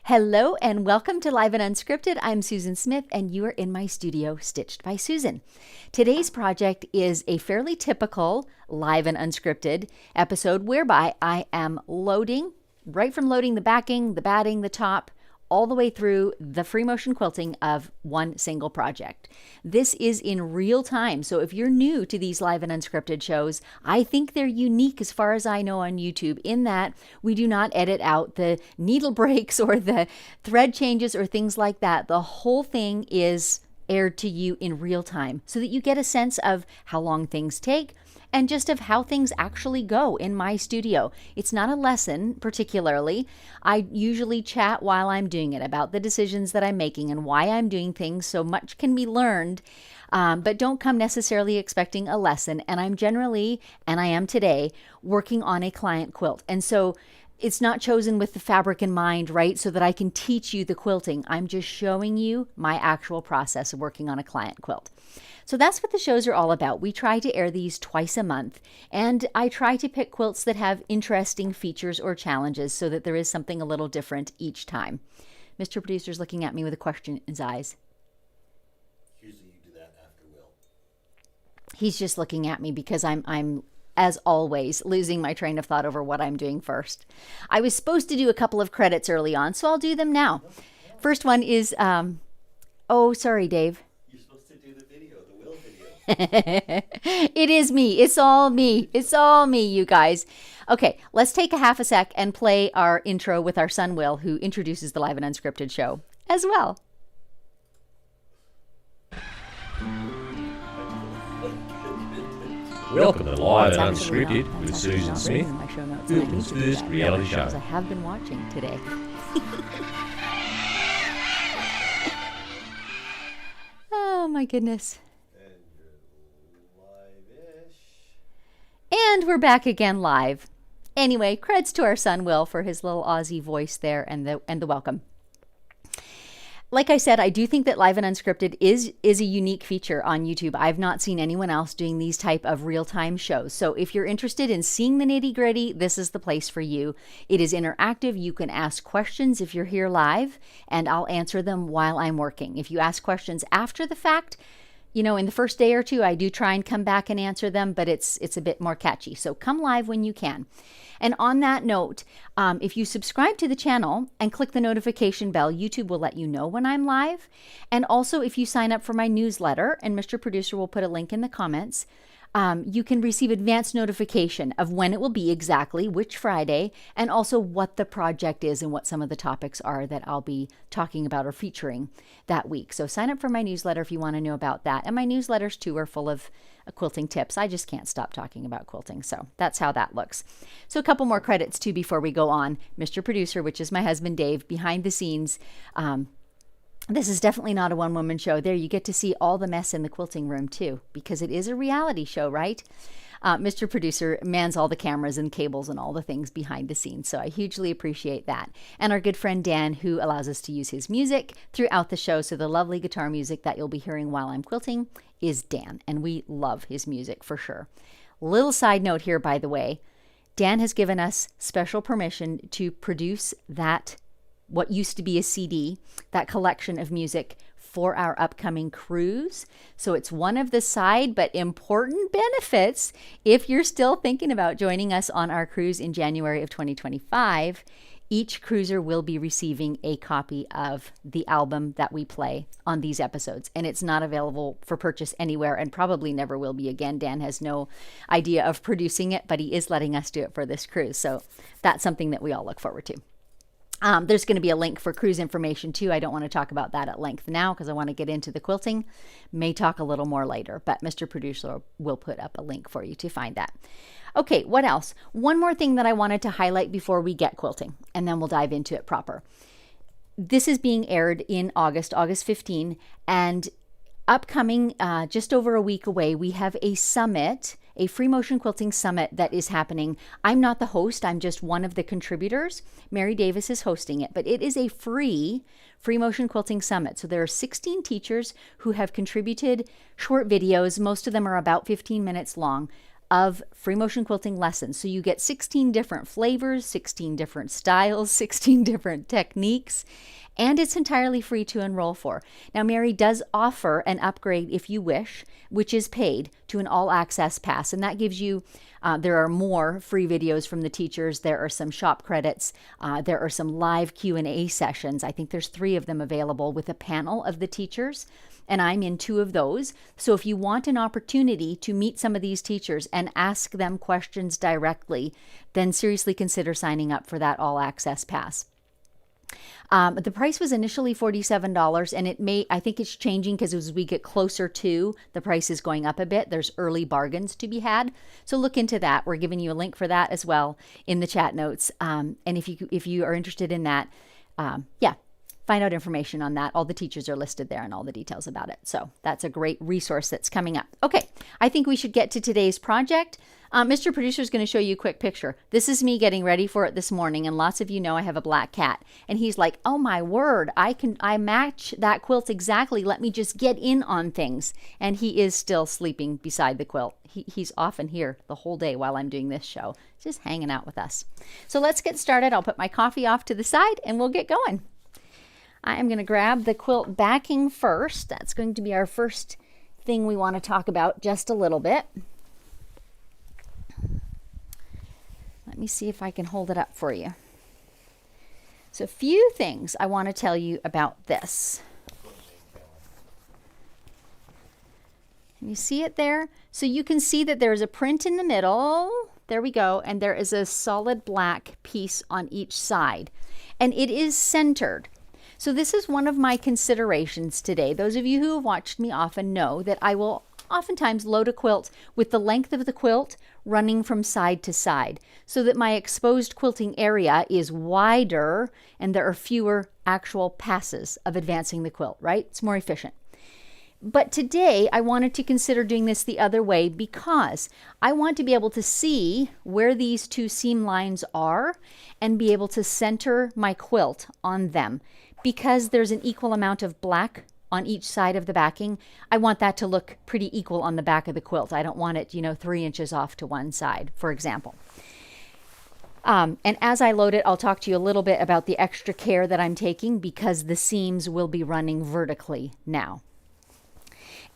Hello and welcome to Live and Unscripted. I'm Susan Smith and you are in my studio, Stitched by Susan. Today's project is a fairly typical Live and Unscripted episode whereby I am loading, right from loading the backing, the batting, the top, all the way through the free motion quilting of one single project. This is in real time, so if you're new to these Live and Unscripted shows, I think they're unique as far as I know on YouTube in that we do not edit out the needle breaks or the thread changes or things like that. The whole thing is aired to you in real time so that you get a sense of how long things take and just of how things actually go in my studio. It's not a lesson particularly. I usually chat while I'm doing it about the decisions that I'm making and why I'm doing things, so much can be learned, but don't come necessarily expecting a lesson. And I'm generally, and I am today, working on a client quilt. And so it's not chosen with the fabric in mind, right? So that I can teach you the quilting. I'm just showing you my actual process of working on a client quilt. So that's what the shows are all about. We try to air these twice a month, and I try to pick quilts that have interesting features or challenges so that there is something a little different each time. Mr. Producer's looking at me with a question in his eyes. Usually you do that after Will. He's just looking at me because I'm as always, losing my train of thought over what I'm doing first. I was supposed to do a couple of credits early on, so I'll do them now. First one is, oh, sorry, Dave. You're supposed to do the video, the Will video. It is me. It's all me. It's all me, you guys. Okay, let's take a half a sec and play our intro with our son, Will, who introduces the Live and Unscripted show as well. Welcome to Live and Unscripted with Susan Smith, Quilting's first reality show. I have been watching today. Oh my goodness. And you're live-ish. And we're back again live. Anyway, creds to our son Will for his little Aussie voice there and the welcome. Like I said, I do think that Live and Unscripted is a unique feature on YouTube. I've not seen anyone else doing these type of real-time shows. So if you're interested in seeing the nitty-gritty, this is the place for you. It is interactive. You can ask questions if you're here live, and I'll answer them while I'm working. If you ask questions after the fact, you know, in the first day or two, I do try and come back and answer them, but it's a bit more catchy. So come live when you can. And on that note, if you subscribe to the channel and click the notification bell, YouTube will let you know when I'm live. And also, if you sign up for my newsletter, and Mr. Producer will put a link in the comments, you can receive advance notification of when it will be exactly, which Friday, and also what the project is and what some of the topics are that I'll be talking about or featuring that week. So sign up for my newsletter if you want to know about that. And my newsletters too are full of quilting tips. I just can't stop talking about quilting. So that's how that looks. So a couple more credits too before we go on. Mr. Producer, which is my husband Dave, behind the scenes. This is definitely not a one-woman show. There you get to see all the mess in the quilting room too, because it is a reality show, right? Mr. Producer mans all the cameras and cables and all the things behind the scenes, so I hugely appreciate that. And our good friend Dan, who allows us to use his music throughout the show, so the lovely guitar music that you'll be hearing while I'm quilting is Dan, and we love his music for sure. Little side note here, by the way, Dan has given us special permission to produce that what used to be a CD, that collection of music for our upcoming cruise. So it's one of the side but important benefits if you're still thinking about joining us on our cruise in January of 2025. Each cruiser will be receiving a copy of the album that we play on these episodes, and it's not available for purchase anywhere and probably never will be again. Dan has no idea of producing it, but he is letting us do it for this cruise. So that's something that we all look forward to. There's going to be a link for cruise information too. I don't want to talk about that at length now because I want to get into the quilting. May talk a little more later, but Mr. Producer will put up a link for you to find that. Okay, what else? One more thing that I wanted to highlight before we get quilting, and then we'll dive into it proper. This is being aired in August 15, and upcoming, just over a week away, we have a summit, a free motion quilting summit that is happening. I'm not the host, I'm just one of the contributors. Mary Davis is hosting it, but it is a free motion quilting summit. So there are 16 teachers who have contributed short videos. Most of them are about 15 minutes long of free motion quilting lessons. So you get 16 different flavors, 16 different styles, 16 different techniques, and it's entirely free to enroll for. Now, Mary does offer an upgrade if you wish, which is paid, to an all-access pass, and that gives you, there are more free videos from the teachers, there are some shop credits, there are some live Q&A sessions. I think there's 3 of them available with a panel of the teachers, and I'm in 2 of those. So if you want an opportunity to meet some of these teachers and ask them questions directly, then seriously consider signing up for that all-access pass. The price was initially $47, and I think it's changing because as we get closer to, the price is going up a bit. There's early bargains to be had. So look into that. We're giving you a link for that as well in the chat notes. And if you are interested in that, yeah, find out information on that. All the teachers are listed there and all the details about it. So that's a great resource that's coming up. Okay, I think we should get to today's project. Mr. Producer is going to show you a quick picture. This is me getting ready for it this morning, and lots of you know I have a black cat. And he's like, oh my word, I match that quilt exactly. Let me just get in on things. And he is still sleeping beside the quilt. He's often here the whole day while I'm doing this show, just hanging out with us. So let's get started. I'll put my coffee off to the side and we'll get going. I am going to grab the quilt backing first. That's going to be our first thing we want to talk about just a little bit. Let me see if I can hold it up for you. So a few things I want to tell you about this. Can you see it there? So you can see that there's a print in the middle. There we go. And there is a solid black piece on each side. And it is centered. So this is one of my considerations today. Those of you who have watched me often know that I will oftentimes load a quilt with the length of the quilt running from side to side so that my exposed quilting area is wider and there are fewer actual passes of advancing the quilt, right? It's more efficient. But today I wanted to consider doing this the other way because I want to be able to see where these 2 seam lines are and be able to center my quilt on them. Because there's an equal amount of black on each side of the backing, I want that to look pretty equal on the back of the quilt. I don't want it, 3 inches off to one side, for example. And as I load it, I'll talk to you a little bit about the extra care that I'm taking because the seams will be running vertically now.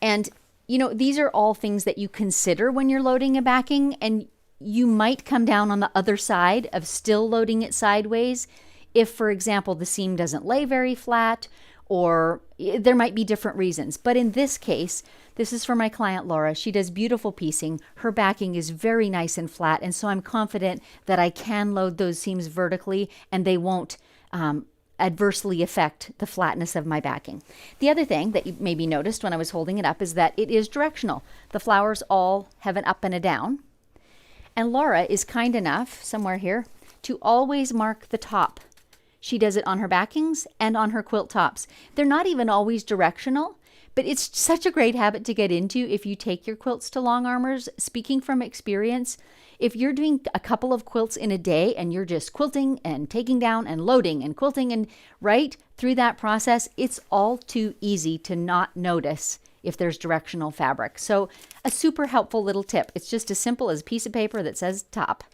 And, these are all things that you consider when you're loading a backing, and you might come down on the other side of still loading it sideways if, for example, the seam doesn't lay very flat, or there might be different reasons. But in this case, this is for my client Laura. She does beautiful piecing. Her backing is very nice and flat, and so I'm confident that I can load those seams vertically and they won't adversely affect the flatness of my backing. The other thing that you maybe noticed when I was holding it up is that it is directional. The flowers all have an up and a down. And Laura is kind enough, somewhere here, to always mark the top. She does it on her backings and on her quilt tops. They're not even always directional, but it's such a great habit to get into if you take your quilts to long armors. Speaking from experience, if you're doing a couple of quilts in a day and you're just quilting and taking down and loading and quilting and right through that process, it's all too easy to not notice if there's directional fabric. So a super helpful little tip. It's just as simple as a piece of paper that says top.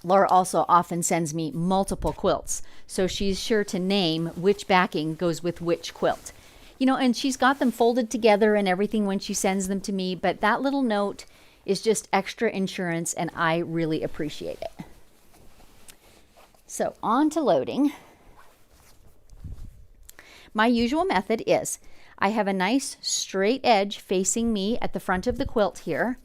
Laura also often sends me multiple quilts, so she's sure to name which backing goes with which quilt. And she's got them folded together and everything when she sends them to me, but that little note is just extra insurance, and I really appreciate it. So on to loading. My usual method is I have a nice straight edge facing me at the front of the quilt here.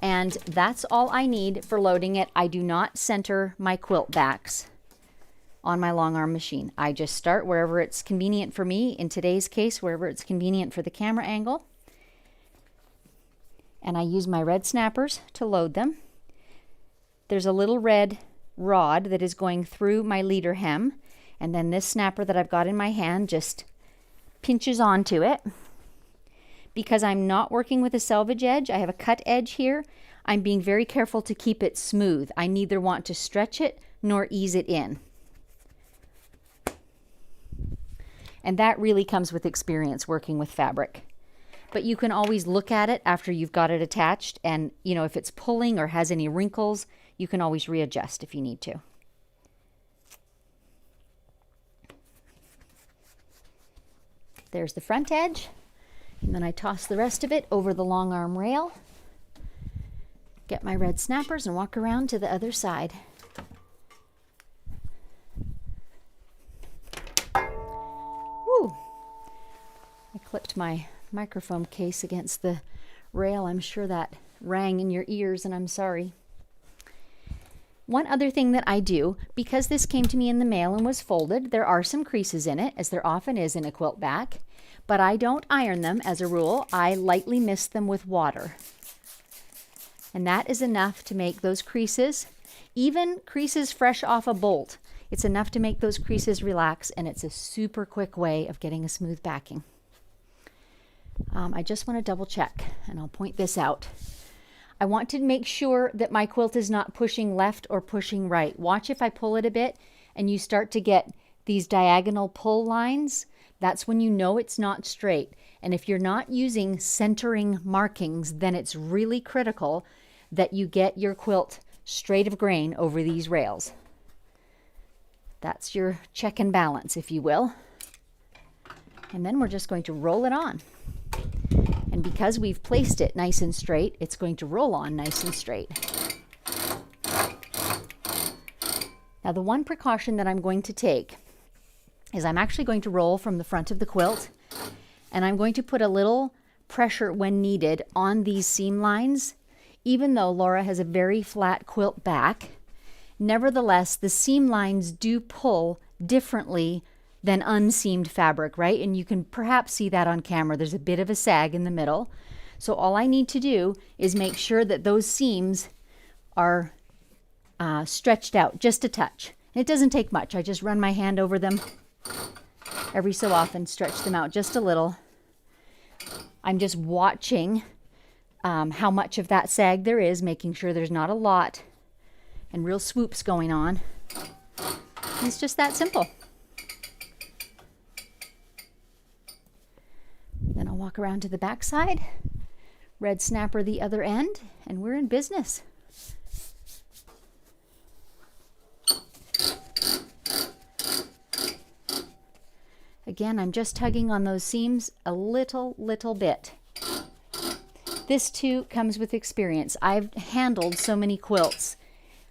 And that's all I need for loading it. I do not center my quilt backs on my long arm machine. I just start wherever it's convenient for me. In today's case, wherever it's convenient for the camera angle. And I use my red snappers to load them. There's a little red rod that is going through my leader hem. And then this snapper that I've got in my hand just pinches onto it. Because I'm not working with a selvage edge, I have a cut edge here, I'm being very careful to keep it smooth. I neither want to stretch it nor ease it in. And that really comes with experience working with fabric. but you can always look at it after you've got it attached, and you know, if it's pulling or has any wrinkles, you can always readjust if you need to. There's the front edge, and then I toss the rest of it over the long arm rail, get my red snappers, and walk around to the other side. Woo! I clipped my microphone case against the rail. I'm sure that rang in your ears, and I'm sorry. One other thing that I do, because this came to me in the mail and was folded, there are some creases in it, as there often is in a quilt back, but I don't iron them as a rule. I lightly mist them with water. And that is enough to make those creases, even creases fresh off a bolt, it's enough to make those creases relax, and it's a super quick way of getting a smooth backing. I just want to double check, and I'll point this out. I want to make sure that my quilt is not pushing left or pushing right. Watch if I pull it a bit and you start to get these diagonal pull lines. That's when you know it's not straight. And if you're not using centering markings, then it's really critical that you get your quilt straight of grain over these rails. That's your check and balance, if you will. And then we're just going to roll it on. And because we've placed it nice and straight, it's going to roll on nice and straight. Now, the one precaution that I'm going to take is I'm actually going to roll from the front of the quilt, and I'm going to put a little pressure when needed on these seam lines. Even though Laura has a very flat quilt back, nevertheless, the seam lines do pull differently than unseamed fabric, right? And you can perhaps see that on camera. There's a bit of a sag in the middle. So all I need to do is make sure that those seams are stretched out just a touch. And it doesn't take much. I just run my hand over them every so often, stretch them out just a little. I'm just watching how much of that sag there is, making sure there's not a lot and real swoops going on. And it's just that simple. Then I'll walk around to the back side, red snapper the other end, and we're in business. Again, I'm just tugging on those seams a little bit. This too comes with experience. I've handled so many quilts.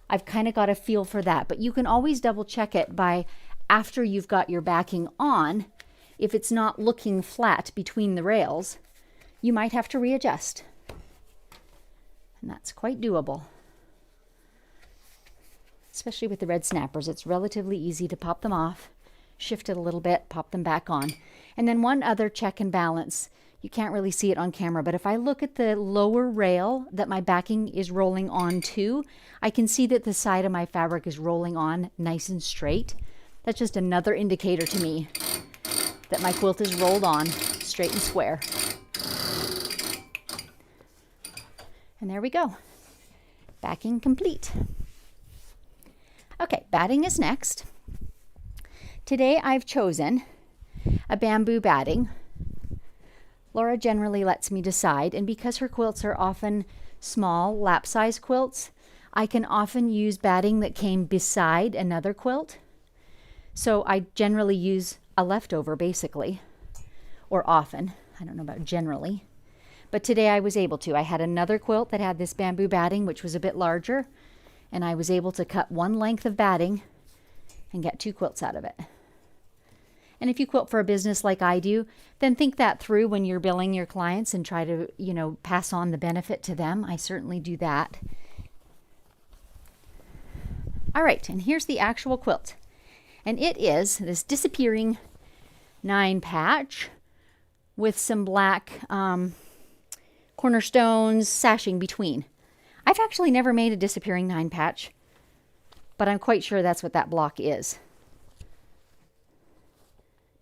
I've kind of got a feel for that, but you can always double check it by after you've got your backing on. If it's not looking flat between the rails, you might have to readjust. And that's quite doable. Especially with the red snappers, it's relatively easy to pop them off, shift it a little bit, pop them back on. And then one other check and balance. You can't really see it on camera, but if I look at the lower rail that my backing is rolling on to, I can see that the side of my fabric is rolling on nice and straight. That's just another indicator to me that my quilt is rolled on straight and square. And there we go. Backing complete. Okay, batting is next. Today I've chosen a bamboo batting. Laura generally lets me decide, and because her quilts are often small, lap-size quilts, I can often use batting that came beside another quilt. So I generally use a leftover, basically, or often. I don't know about generally. But today I was able to. I had another quilt that had this bamboo batting, which was a bit larger, and I was able to cut one length of batting and get 2 quilts out of it. And if you quilt for a business like I do, then think that through when you're billing your clients and try to, pass on the benefit to them. I certainly do that. All right, and here's the actual quilt. And it is this disappearing 9 patch with some black cornerstones sashing between. I've actually never made a disappearing 9 patch, but I'm quite sure that's what that block is.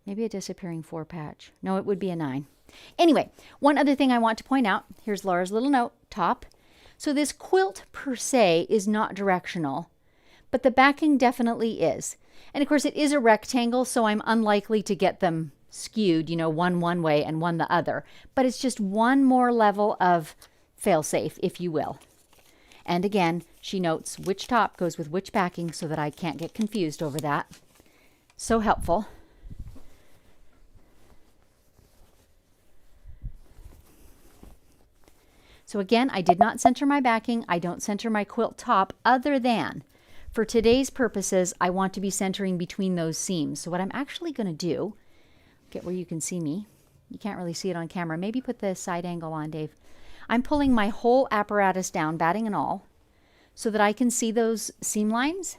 Maybe a disappearing 4 patch. No, it would be a 9. Anyway, one other thing I want to point out, here's Laura's little note, top. So this quilt per se is not directional, but the backing definitely is. And of course it is a rectangle, so I'm unlikely to get them skewed, you know, one way and one the other. But it's just one more level of fail-safe, if you will. And again, she notes which top goes with which backing so that I can't get confused over that. So helpful. So again, I did not center my backing. I don't center my quilt top, other than for today's purposes, I want to be centering between those seams. So what I'm actually going to do, get where you can see me. You can't really see it on camera. Maybe put the side angle on, Dave. I'm pulling my whole apparatus down, batting and all, so that I can see those seam lines,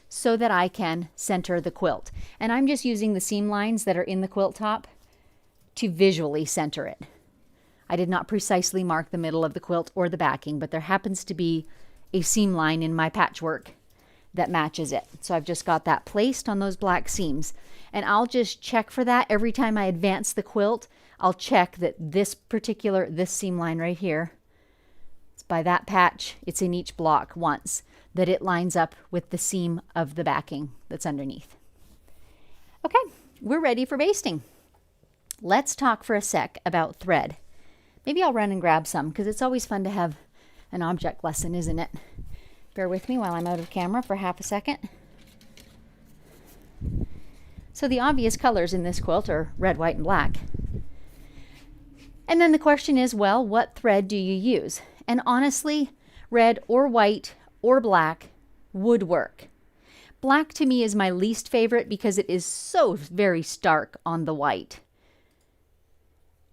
so that I can center the quilt. And I'm just using the seam lines that are in the quilt top to visually center it. I did not precisely mark the middle of the quilt or the backing, but there happens to be a seam line in my patchwork that matches it. So I've just got that placed on those black seams. And I'll just check for that every time I advance the quilt. I'll check that this seam line right here, it's by that patch, it's in each block once, that it lines up with the seam of the backing that's underneath. Okay, we're ready for basting. Let's talk for a sec about thread. Maybe I'll run and grab some, because it's always fun to have an object lesson, isn't it? Bear with me while I'm out of camera for half a second. So the obvious colors in this quilt are red, white, and black. And then the question is, well, what thread do you use? And honestly, red or white or black would work. Black to me is my least favorite because it is so very stark on the white.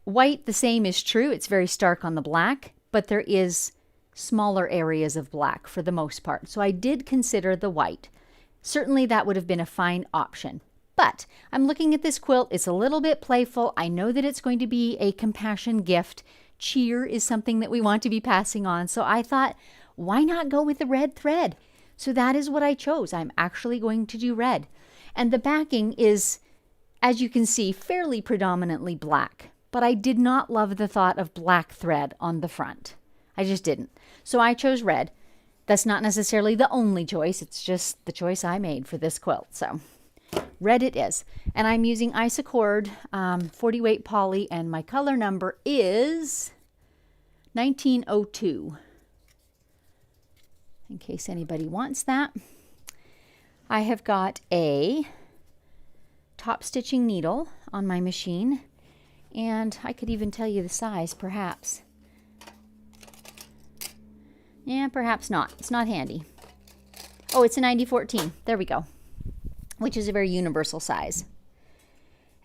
White, the same is true. It's very stark on the black, but there is smaller areas of black for the most part. So I did consider the white. Certainly that would have been a fine option. But I'm looking at this quilt. It's a little bit playful. I know that it's going to be a compassion gift. Cheer is something that we want to be passing on. So I thought, why not go with the red thread? So that is what I chose. I'm actually going to do red. And the backing is, as you can see, fairly predominantly black. But I did not love the thought of black thread on the front. I just didn't. So I chose red. That's not necessarily the only choice. It's just the choice I made for this quilt. So red it is. And I'm using Isacord 40 weight poly, and my color number is 1902. In case anybody wants that. I have got a top stitching needle on my machine, and I could even tell you the size, perhaps. Yeah, perhaps not. It's not handy. Oh, it's a 9014. There we go. Which is a very universal size.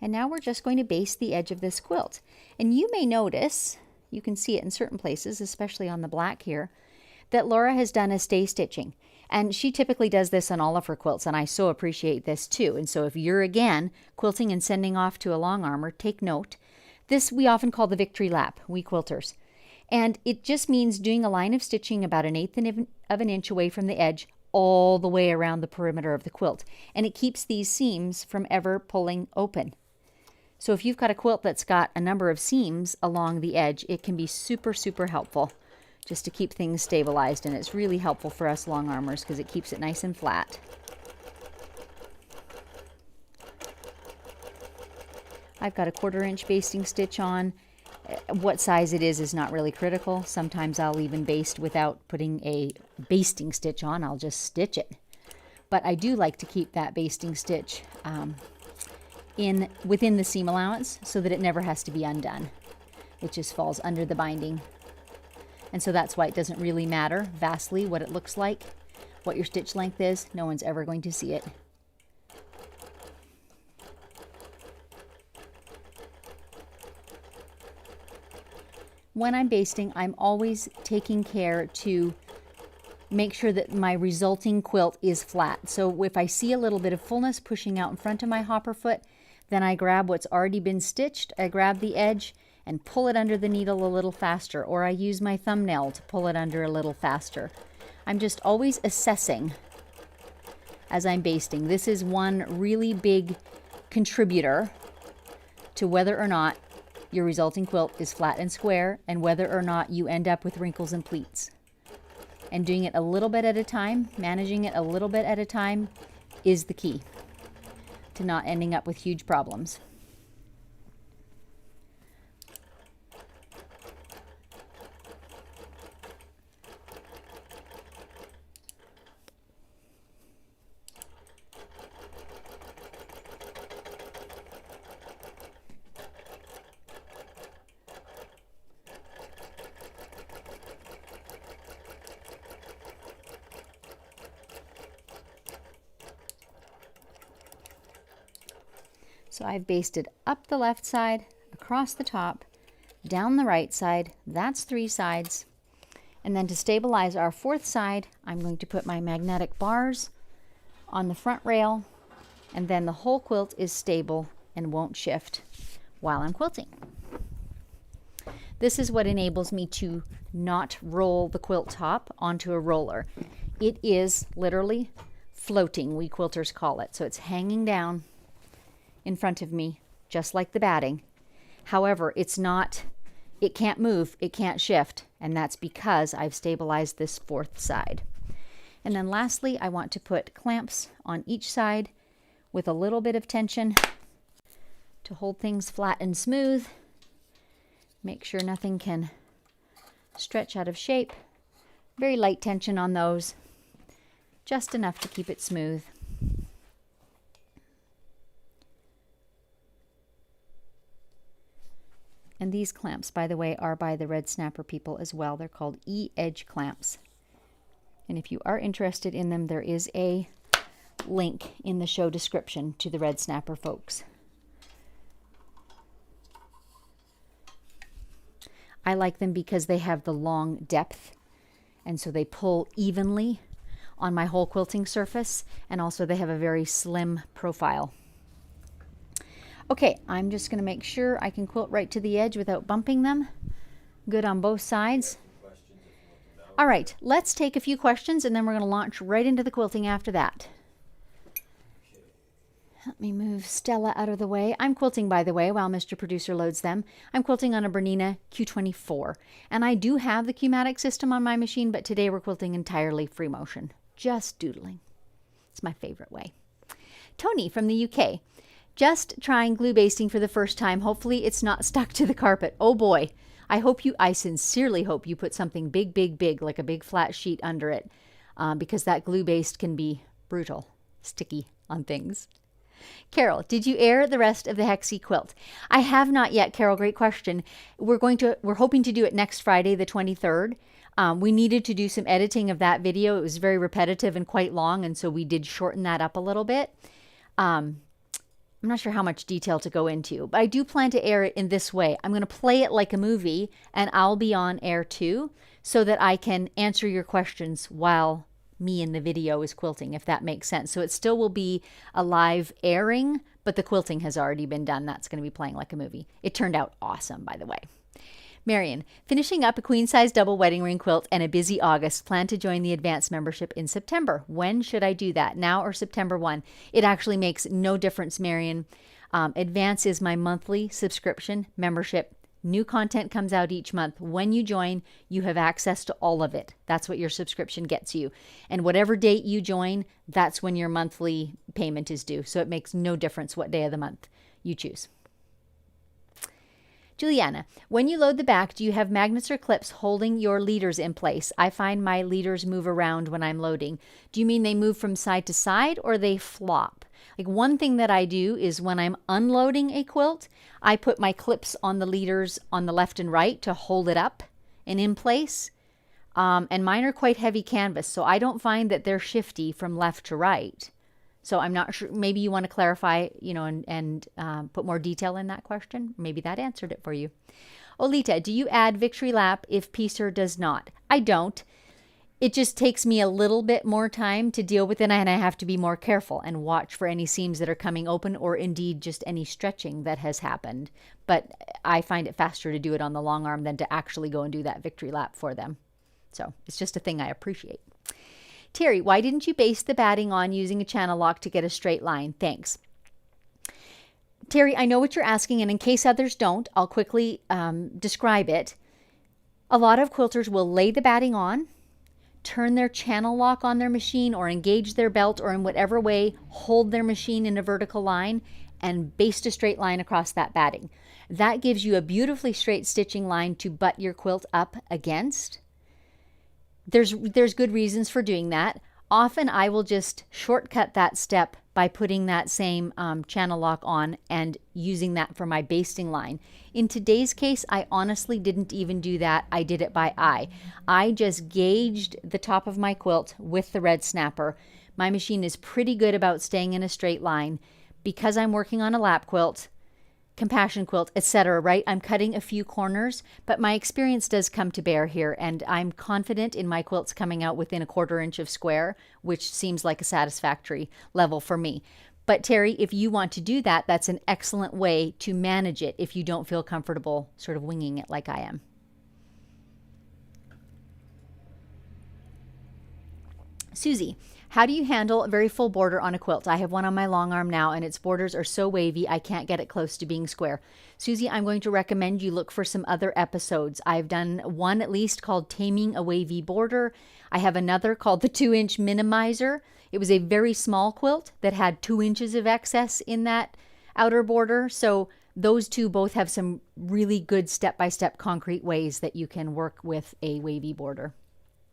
And now we're just going to baste the edge of this quilt. And you may notice, you can see it in certain places, especially on the black here, that Laura has done a stay stitching. And she typically does this on all of her quilts, and I so appreciate this too. And so if you're, again, quilting and sending off to a long armor, take note. This we often call the victory lap, we quilters. And it just means doing a line of stitching about 1/8 of an inch away from the edge all the way around the perimeter of the quilt. And it keeps these seams from ever pulling open. So if you've got a quilt that's got a number of seams along the edge, it can be super, super helpful just to keep things stabilized. And it's really helpful for us long armors because it keeps it nice and flat. I've got a 1/4 inch basting stitch on. What size it is not really critical. Sometimes I'll even baste without putting a basting stitch on. I'll just stitch it. But I do like to keep that basting stitch within the seam allowance so that it never has to be undone. It just falls under the binding. And so that's why it doesn't really matter vastly what it looks like, what your stitch length is. No one's ever going to see it. When I'm basting, I'm always taking care to make sure that my resulting quilt is flat. So if I see a little bit of fullness pushing out in front of my hopper foot, then I grab what's already been stitched, I grab the edge and pull it under the needle a little faster, or I use my thumbnail to pull it under a little faster. I'm just always assessing as I'm basting. This is one really big contributor to whether or not your resulting quilt is flat and square, and whether or not you end up with wrinkles and pleats. And doing it a little bit at a time, managing it a little bit at a time, is the key to not ending up with huge problems. So I've basted up the left side, across the top, down the right side. That's 3 sides. And then to stabilize our 4th side, I'm going to put my magnetic bars on the front rail, and then the whole quilt is stable and won't shift while I'm quilting. This is what enables me to not roll the quilt top onto a roller. It is literally floating, we quilters call it. So it's hanging down in front of me, just like the batting. However, it's not, it can't move, it can't shift, and that's because I've stabilized this 4th side. And then lastly, I want to put clamps on each side with a little bit of tension to hold things flat and smooth. Make sure nothing can stretch out of shape. Very light tension on those, just enough to keep it smooth. And these clamps, by the way, are by the Red Snapper people as well. They're called E-edge clamps. And if you are interested in them, there is a link in the show description to the Red Snapper folks. I like them because they have the long depth, and so they pull evenly on my whole quilting surface, and also they have a very slim profile. Okay, I'm just going to make sure I can quilt right to the edge without bumping them. Good on both sides. All right, let's take a few questions, and then we're going to launch right into the quilting after that. Let me move Stella out of the way. I'm quilting, by the way, while Mr. Producer loads them. I'm quilting on a Bernina Q24. And I do have the Q-matic system on my machine, but today we're quilting entirely free motion. Just doodling. It's my favorite way. Tony from the UK. Just trying glue basting for the first time. Hopefully it's not stuck to the carpet. Oh boy. I sincerely hope you put something big, big, big, like a big flat sheet under it, because that glue baste can be brutal, sticky on things. Carol, did you air the rest of the Hexie quilt? I have not yet, Carol. Great question. We're hoping to do it next Friday, the 23rd. We needed to do some editing of that video. It was very repetitive and quite long, and so we did shorten that up a little bit. I'm not sure how much detail to go into, but I do plan to air it in this way. I'm going to play it like a movie, and I'll be on air too, so that I can answer your questions while me in the video is quilting, if that makes sense. So it still will be a live airing, but the quilting has already been done. That's going to be playing like a movie. It turned out awesome, by the way. Marion, finishing up a queen-size double wedding ring quilt and a busy August. Plan to join the advanced membership in September. When should I do that? Now or September 1? It actually makes no difference, Marion. Advance is my monthly subscription membership. New content comes out each month. When you join, you have access to all of it. That's what your subscription gets you. And whatever date you join, that's when your monthly payment is due. So it makes no difference what day of the month you choose. Juliana, when you load the back, do you have magnets or clips holding your leaders in place? I find my leaders move around when I'm loading. Do you mean they move from side to side or they flop? Like, one thing that I do is when I'm unloading a quilt, I put my clips on the leaders on the left and right to hold it up and in place. And mine are quite heavy canvas, so I don't find that they're shifty from left to right. So I'm not sure. Maybe you want to clarify, and put more detail in that question. Maybe that answered it for you. Olita, do you add victory lap if piecer does not? I don't. It just takes me a little bit more time to deal with it, and I have to be more careful and watch for any seams that are coming open, or indeed just any stretching that has happened. But I find it faster to do it on the long arm than to actually go and do that victory lap for them. So it's just a thing I appreciate. Terry, why didn't you base the batting on using a channel lock to get a straight line? Thanks. Terry, I know what you're asking, and in case others don't, I'll quickly describe it. A lot of quilters will lay the batting on, turn their channel lock on their machine, or engage their belt, or in whatever way hold their machine in a vertical line and baste a straight line across that batting. That gives you a beautifully straight stitching line to butt your quilt up against. There's good reasons for doing that. Often I will just shortcut that step by putting that same channel lock on and using that for my basting line. In today's case, I honestly didn't even do that. I did it by eye. I just gauged the top of my quilt with the red snapper. My machine is pretty good about staying in a straight line, because I'm working on a lap quilt, compassion quilt, etc., right? I'm cutting a few corners, but my experience does come to bear here, and I'm confident in my quilts coming out within a 1/4 inch of square, which seems like a satisfactory level for me. But Terry, if you want to do that, that's an excellent way to manage it if you don't feel comfortable sort of winging it like I am. Susie, how do you handle a very full border on a quilt? I have one on my long arm now, and its borders are so wavy I can't get it close to being square. Susie, I'm going to recommend you look for some other episodes. I've done one at least called Taming a Wavy Border. I have another called the 2-inch Minimizer. It was a very small quilt that had 2 inches of excess in that outer border. So those two both have some really good step-by-step concrete ways that you can work with a wavy border.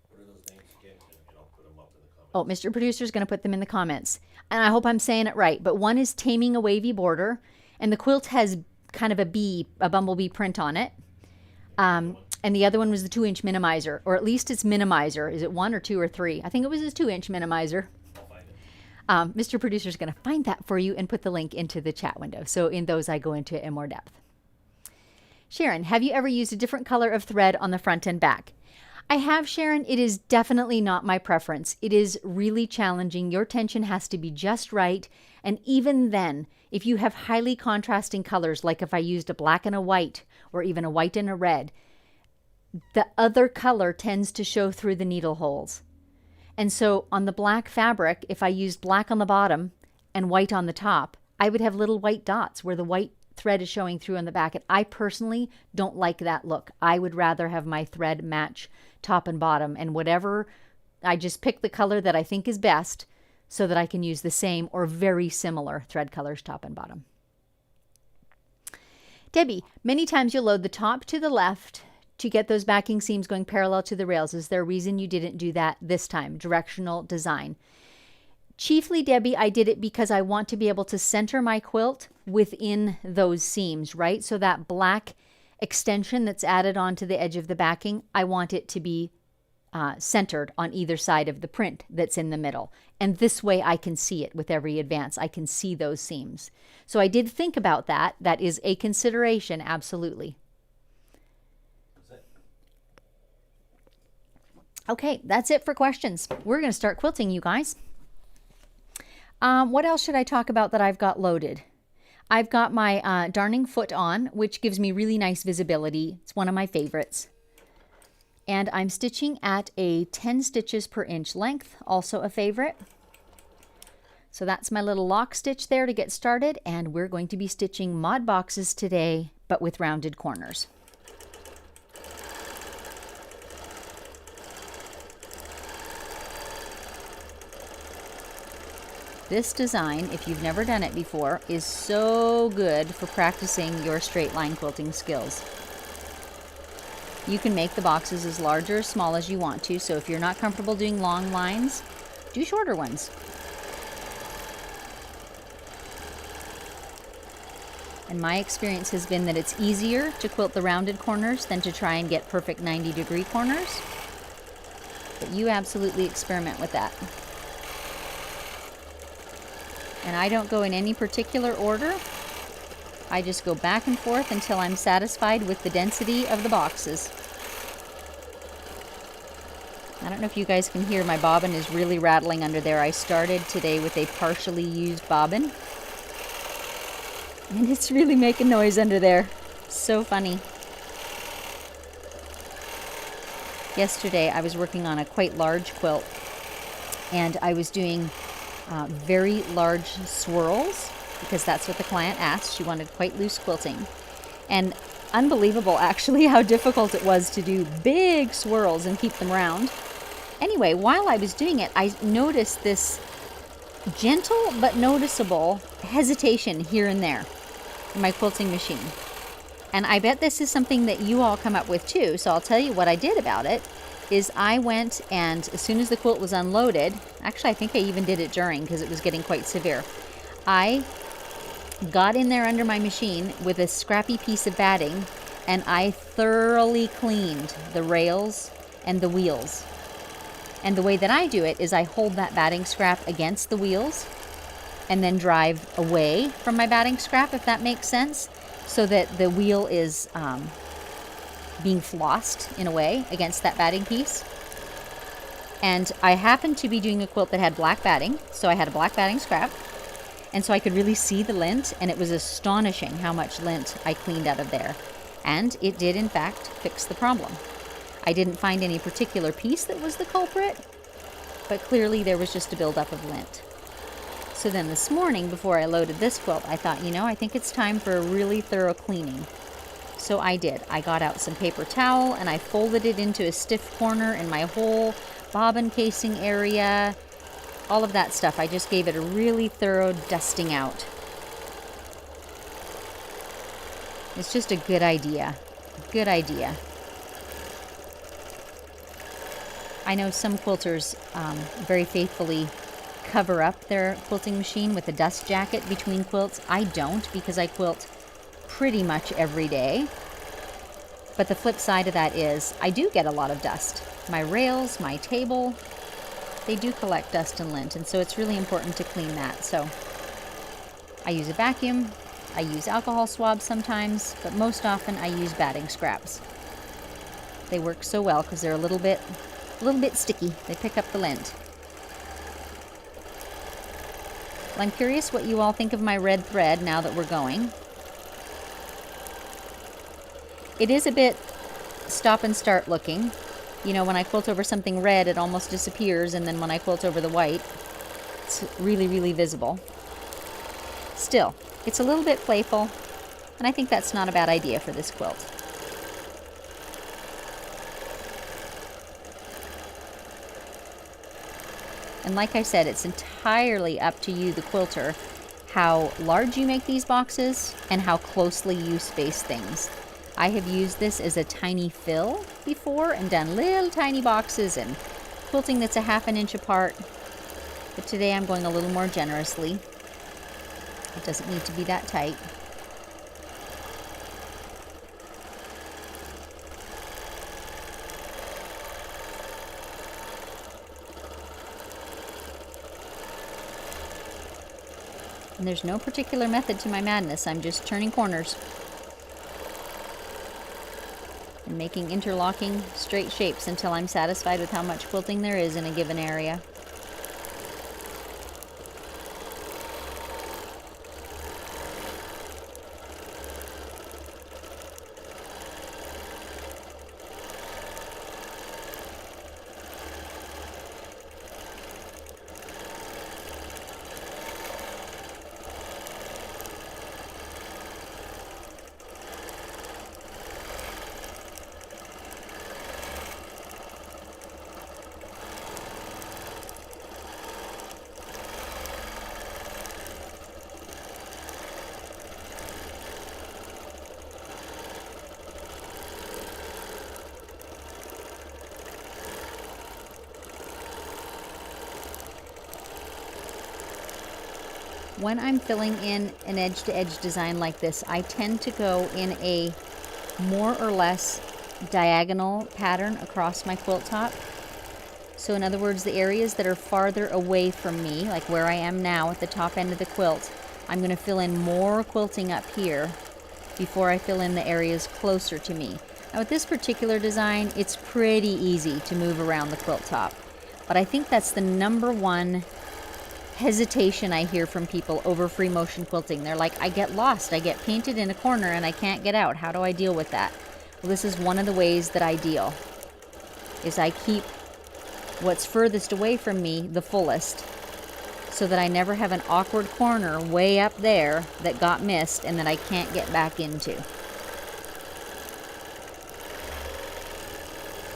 What are those names again? And I'll put them up in the comments. Oh, Mr. Producer is going to put them in the comments. And I hope I'm saying it right. But one is Taming a Wavy Border. And the quilt has kind of a bumblebee print on it. And the other one was the 2-inch Minimizer. Or at least it's Minimizer. Is it 1 or 2 or 3? I think it was his 2-inch Minimizer. Mr. Producer is going to find that for you and put the link into the chat window. So in those, I go into it in more depth. Sharon, have you ever used a different color of thread on the front and back? I have, Sharon. It is definitely not my preference. It is really challenging. Your tension has to be just right. And even then, if you have highly contrasting colors, like if I used a black and a white, or even a white and a red, the other color tends to show through the needle holes. And so on the black fabric, if I used black on the bottom and white on the top, I would have little white dots where the white thread is showing through on the back. And I personally don't like that look. I would rather have my thread match top and bottom, and whatever, I just pick the color that I think is best so that I can use the same or very similar thread colors top and bottom. Debbie, many times you'll load the top to the left to get those backing seams going parallel to the rails. Is there a reason you didn't do that this time? Directional design. Chiefly, Debbie, I did it because I want to be able to center my quilt within those seams, right? So that black extension that's added onto the edge of the backing, I want it to be centered on either side of the print that's in the middle. And this way I can see it with every advance. I can see those seams. So I did think about that. That is a consideration, absolutely. Okay, that's it for questions. We're going to start quilting, you guys. What else should I talk about that I've got loaded? I've got my darning foot on, which gives me really nice visibility. It's one of my favorites. And I'm stitching at a 10 stitches per inch length, also a favorite. So that's my little lock stitch there to get started. And we're going to be stitching mod boxes today, but with rounded corners. This design, if you've never done it before, is so good for practicing your straight line quilting skills. You can make the boxes as large or as small as you want to, so if you're not comfortable doing long lines, do shorter ones. And my experience has been that it's easier to quilt the rounded corners than to try and get perfect 90-degree corners. But you absolutely experiment with that. And I don't go in any particular order. I just go back and forth until I'm satisfied with the density of the boxes. I don't know if you guys can hear, my bobbin is really rattling under there. I started today with a partially used bobbin. And it's really making noise under there. So funny. Yesterday I was working on a quite large quilt, and I was doing very large swirls because that's what the client asked. She wanted quite loose quilting. And unbelievable actually how difficult it was to do big swirls and keep them round. Anyway, while I was doing it, I noticed this gentle but noticeable hesitation here and there in my quilting machine. And I bet this is something that you all come up with too. So I'll tell you what I did about it is I went, and as soon as the quilt was unloaded, actually I think I even did it during because it was getting quite severe, I got in there under my machine with a scrappy piece of batting and I thoroughly cleaned the rails and the wheels. And the way that I do it is I hold that batting scrap against the wheels and then drive away from my batting scrap, if that makes sense, so that the wheel is being flossed in a way against that batting piece. And I happened to be doing a quilt that had black batting, so I had a black batting scrap, and so I could really see the lint, and it was astonishing how much lint I cleaned out of there. And it did, in fact, fix the problem. I didn't find any particular piece that was the culprit, but clearly there was just a buildup of lint. So then this morning, before I loaded this quilt, I thought, you know, I think it's time for a really thorough cleaning. So I did. I got out some paper towel and I folded it into a stiff corner in my whole bobbin casing area, all of that stuff. I just gave it a really thorough dusting out. It's just a good idea. Good idea. I know some quilters very faithfully cover up their quilting machine with a dust jacket between quilts. I don't, because I quilt pretty much every day. But the flip side of that is I do get a lot of dust. My rails, my table, they do collect dust and lint, and so it's really important to clean that. So I use a vacuum, I use alcohol swabs sometimes, but most often I use batting scraps. They work so well because they're a little bit sticky. They pick up the lint. Well, I'm curious what you all think of my red thread now that we're going. It is a bit stop and start looking. You know, when I quilt over something red, it almost disappears, and then when I quilt over the white, it's really, really visible. Still, it's a little bit playful, and I think that's not a bad idea for this quilt. And like I said, it's entirely up to you, the quilter, how large you make these boxes and how closely you space things. I have used this as a tiny fill before and done little tiny boxes and quilting that's a ½ an inch apart. But today I'm going a little more generously. It doesn't need to be that tight. And there's no particular method to my madness. I'm just turning corners and making interlocking straight shapes until I'm satisfied with how much quilting there is in a given area. When I'm filling in an edge-to-edge design like this, I tend to go in a more or less diagonal pattern across my quilt top. So in other words, the areas that are farther away from me, like where I am now at the top end of the quilt, I'm going to fill in more quilting up here before I fill in the areas closer to me. Now with this particular design, it's pretty easy to move around the quilt top. But I think that's the number one hesitation I hear from people over free motion quilting. They're like, I get lost, I get painted in a corner and I can't get out. How do I deal with that? Well, this is one of the ways that I deal, is I keep what's furthest away from me the fullest, so that I never have an awkward corner way up there that got missed and that I can't get back into.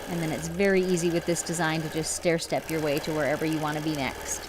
And then it's very easy with this design to just stair step your way to wherever you want to be next.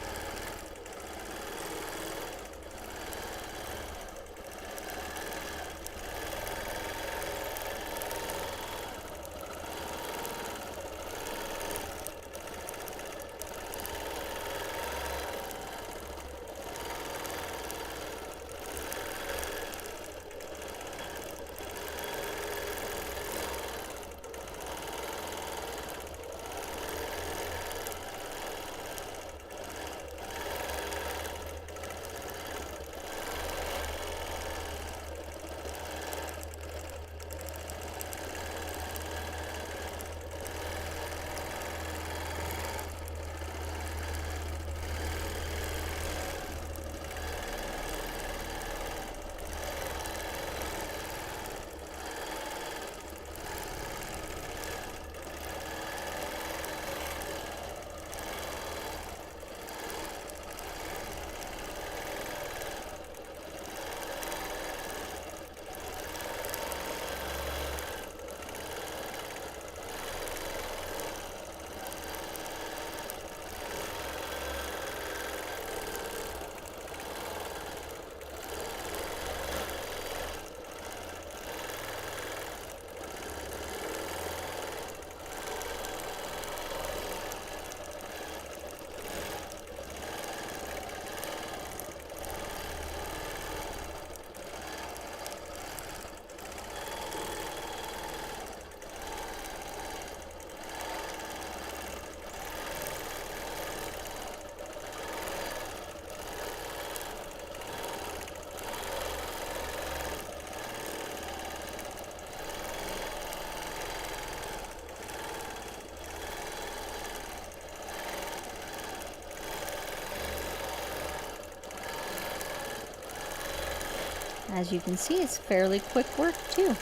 As you can see, it's fairly quick work too.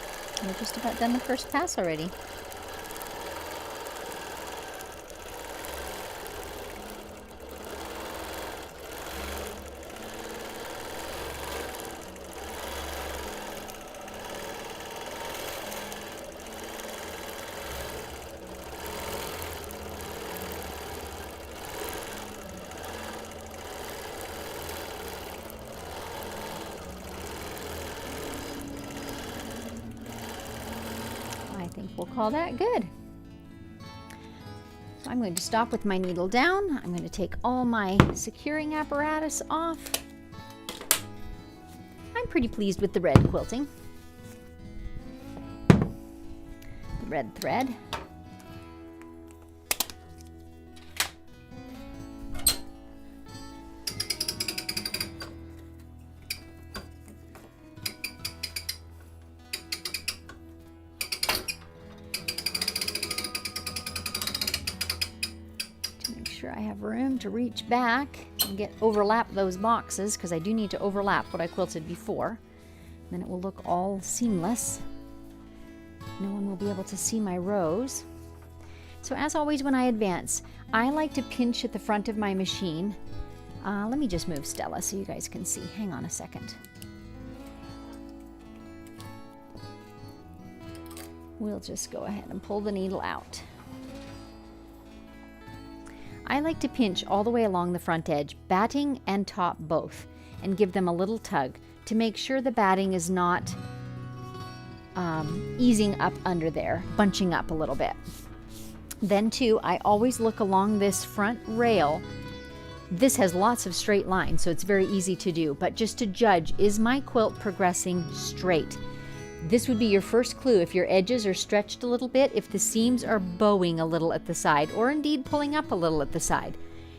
We're just about done the first pass already. I think we'll call that good. So I'm going to stop with my needle down. I'm going to take all my securing apparatus off. I'm pretty pleased with the red quilting. The red thread. I have room to reach back and overlap those boxes, because I do need to overlap what I quilted before. Then it will look all seamless. No one will be able to see my rows. So as always when I advance, I like to pinch at the front of my machine. Let me just move Stella so you guys can see. Hang on a second. We'll just go ahead and pull the needle out. I like to pinch all the way along the front edge, batting and top both, and give them a little tug to make sure the batting is not easing up under there, bunching up a little bit. Then too, I always look along this front rail. This has lots of straight lines, so it's very easy to do, but just to judge, is my quilt progressing straight? This would be your first clue if your edges are stretched a little bit, if the seams are bowing a little at the side, or indeed pulling up a little at the side.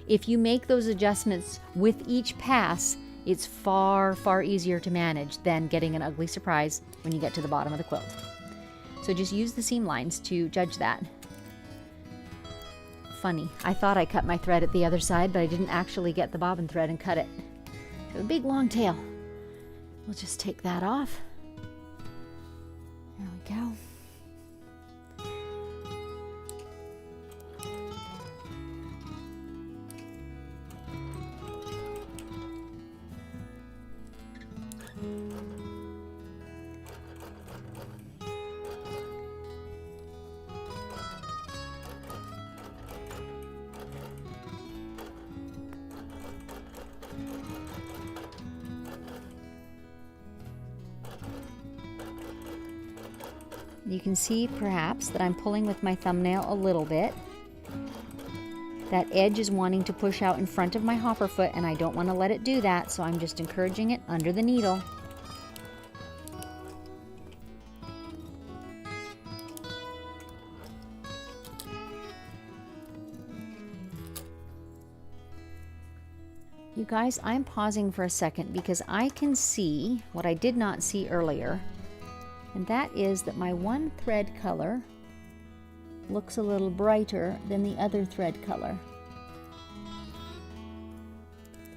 If you make those adjustments with each pass, it's far, far easier to manage than getting an ugly surprise when you get to the bottom of the quilt. So just use the seam lines to judge that. Funny, I thought I cut my thread at the other side, but I didn't actually get the bobbin thread and cut it. So a big long tail. We'll just take that off. There we go. You can see perhaps that I'm pulling with my thumbnail a little bit. That edge is wanting to push out in front of my hopper foot, and I don't want to let it do that, so I'm just encouraging it under the needle. You guys, I'm pausing for a second because I can see what I did not see earlier. And that is that my one thread color looks a little brighter than the other thread color.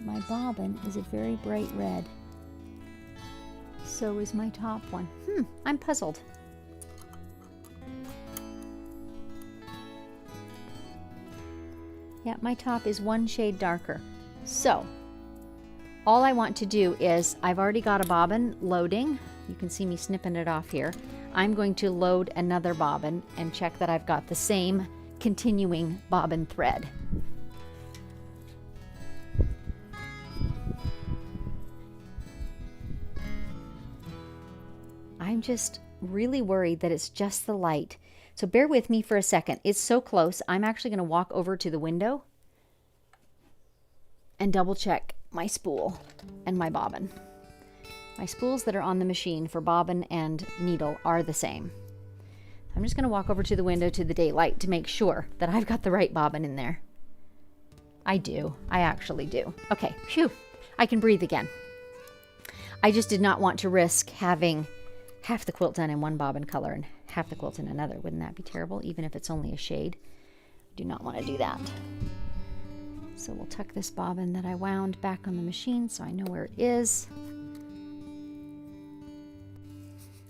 My bobbin is a very bright red. So is my top one. I'm puzzled. Yeah, my top is one shade darker. So, all I want to do is, I've already got a bobbin loading. You can see me snipping it off here. I'm going to load another bobbin and check that I've got the same continuing bobbin thread. I'm just really worried that it's just the light. So bear with me for a second. It's so close. I'm actually going to walk over to the window and double check my spool and my bobbin. My spools that are on the machine for bobbin and needle are the same. I'm just going to walk over to the window to the daylight to make sure that I've got the right bobbin in there. I do. I actually do. Okay, phew. I can breathe again. I just did not want to risk having half the quilt done in one bobbin color and half the quilt in another. Wouldn't that be terrible, even if it's only a shade? Do not want to do that. So we'll tuck this bobbin that I wound back on the machine so I know where it is.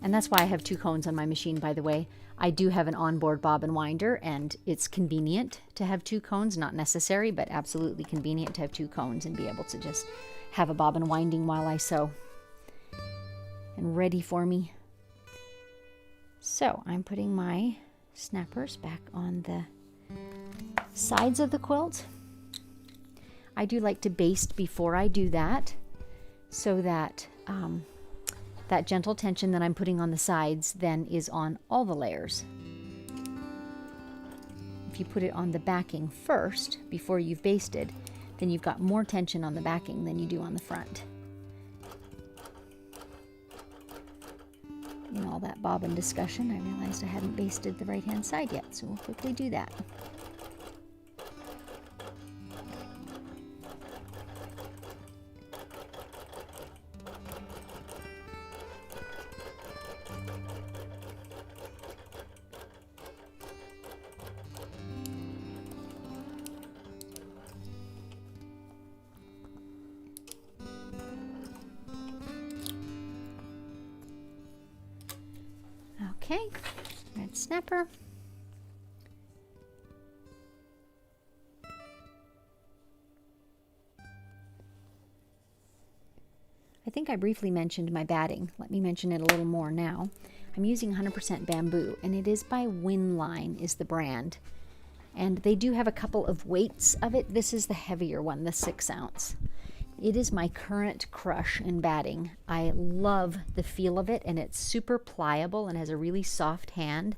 And that's why I have 2 cones on my machine, by the way. I do have an onboard bobbin winder, and it's convenient to have 2 cones. Not necessary, but absolutely convenient to have 2 cones and be able to just have a bobbin winding while I sew. And ready for me. So I'm putting my snappers back on the sides of the quilt. I do like to baste before I do that, so that that gentle tension that I'm putting on the sides then is on all the layers. If you put it on the backing first before you've basted, then you've got more tension on the backing than you do on the front. In all that bobbin discussion, I realized I hadn't basted the right-hand side yet, so we'll quickly do that. Okay, red snapper. I think I briefly mentioned my batting. Let me mention it a little more now. I'm using 100% bamboo, and it is by Winline is the brand. And they do have a couple of weights of it. This is the heavier one, the 6 ounce. It is my current crush in batting. I love the feel of it, and it's super pliable and has a really soft hand.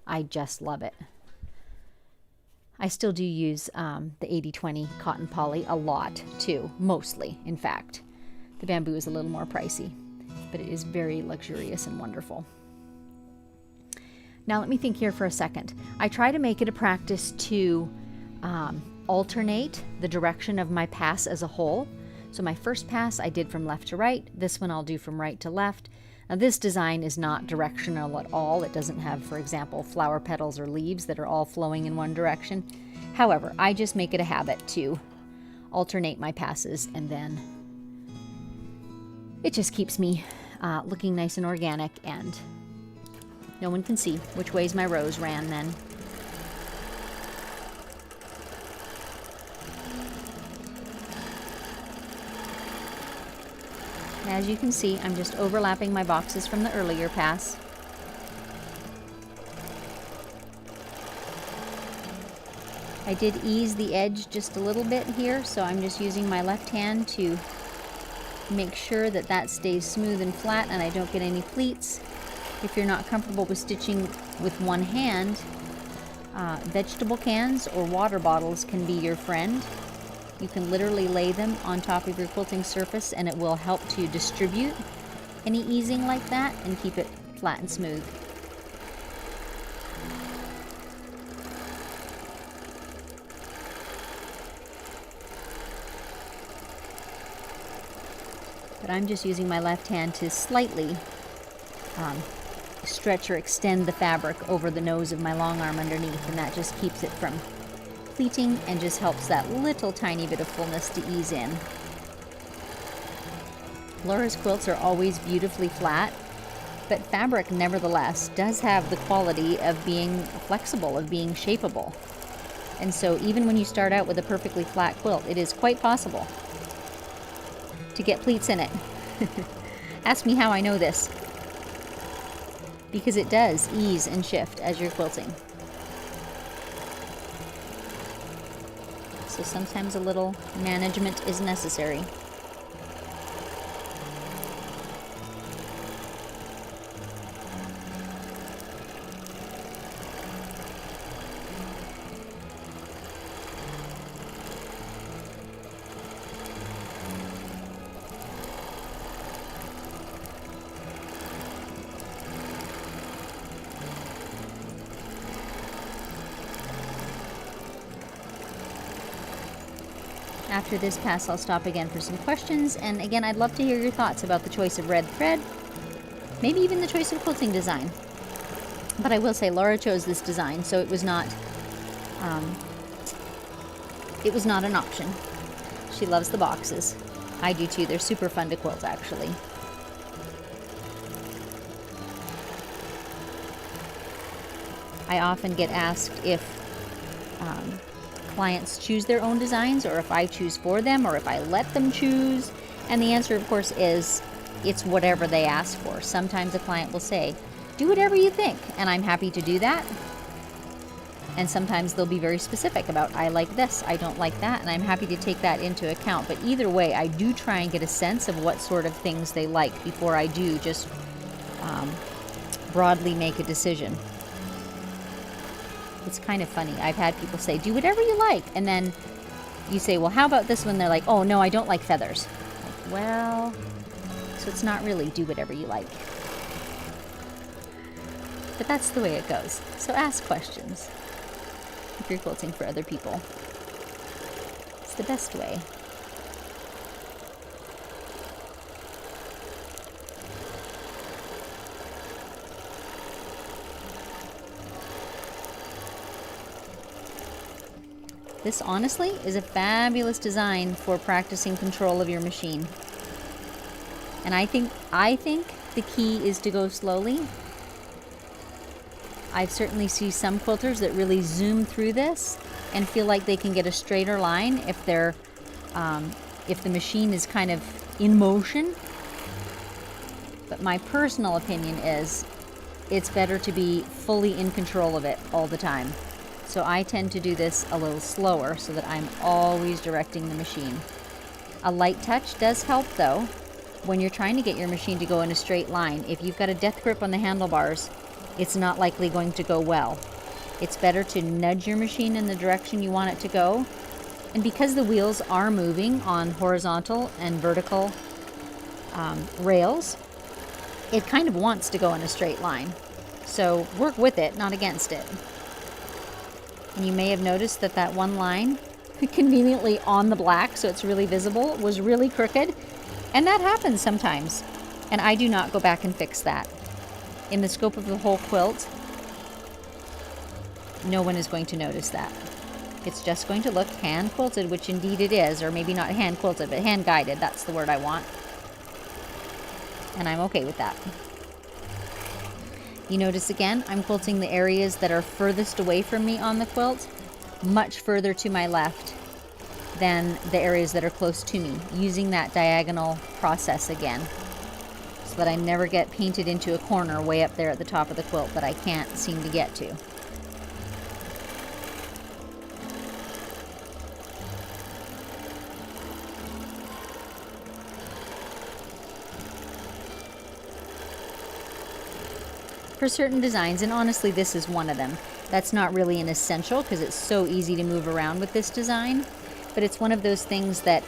I just love it. I still do use the 80/20 cotton poly a lot too, mostly, in fact. The bamboo is a little more pricey, but it is very luxurious and wonderful. Now let me think here for a second. I try to make it a practice to alternate the direction of my pass as a whole. So my first pass I did from left to right. This one I'll do from right to left. Now this design is not directional at all. It doesn't have, for example, flower petals or leaves that are all flowing in one direction. However, I just make it a habit to alternate my passes, and then it just keeps me looking nice and organic, and no one can see which ways my rows ran then. As you can see, I'm just overlapping my boxes from the earlier pass. I did ease the edge just a little bit here, so I'm just using my left hand to make sure that that stays smooth and flat and I don't get any pleats. If you're not comfortable with stitching with one hand, vegetable cans or water bottles can be your friend. You can literally lay them on top of your quilting surface and it will help to distribute any easing like that and keep it flat and smooth. But I'm just using my left hand to slightly stretch or extend the fabric over the nose of my long arm underneath, and that just keeps it from pleating and just helps that little tiny bit of fullness to ease in. Laura's quilts are always beautifully flat, but fabric nevertheless does have the quality of being flexible, of being shapeable. And so even when you start out with a perfectly flat quilt, it is quite possible to get pleats in it. Ask me how I know this. Because it does ease and shift as you're quilting. So sometimes a little management is necessary. After this pass, I'll stop again for some questions, and again, I'd love to hear your thoughts about the choice of red thread, maybe even the choice of quilting design. But I will say Laura chose this design, so it was not an option. She loves the boxes. I do too. They're super fun to quilt, actually. I often get asked if clients choose their own designs, or if I choose for them, or if I let them choose. And the answer, of course, is it's whatever they ask for. Sometimes a client will say, do whatever you think, and I'm happy to do that. And sometimes they'll be very specific about, I like this, I don't like that, and I'm happy to take that into account. But either way, I do try and get a sense of what sort of things they like before I do just broadly make a decision. It's kind of funny. I've had people say, do whatever you like. And then you say, well, how about this one? They're like, oh, no, I don't like feathers. Like, well, so it's not really do whatever you like. But that's the way it goes. So ask questions if you're quilting for other people. It's the best way. This, honestly, is a fabulous design for practicing control of your machine. And I think the key is to go slowly. I've certainly seen some quilters that really zoom through this and feel like they can get a straighter line if they're, if the machine is kind of in motion. But my personal opinion is it's better to be fully in control of it all the time. So I tend to do this a little slower so that I'm always directing the machine. A light touch does help though when you're trying to get your machine to go in a straight line. If you've got a death grip on the handlebars, it's not likely going to go well. It's better to nudge your machine in the direction you want it to go. And because the wheels are moving on horizontal and vertical rails, it kind of wants to go in a straight line. So work with it, not against it. And you may have noticed that that one line, conveniently on the black, so it's really visible, was really crooked. And that happens sometimes. And I do not go back and fix that. In the scope of the whole quilt, no one is going to notice that. It's just going to look hand quilted, which indeed it is, or maybe not hand quilted, but hand guided. That's the word I want. And I'm okay with that. You notice again, I'm quilting the areas that are furthest away from me on the quilt, much further to my left than the areas that are close to me, using that diagonal process again, so that I never get painted into a corner way up there at the top of the quilt that I can't seem to get to. For certain designs, and honestly this is one of them, that's not really an essential because it's so easy to move around with this design, but it's one of those things that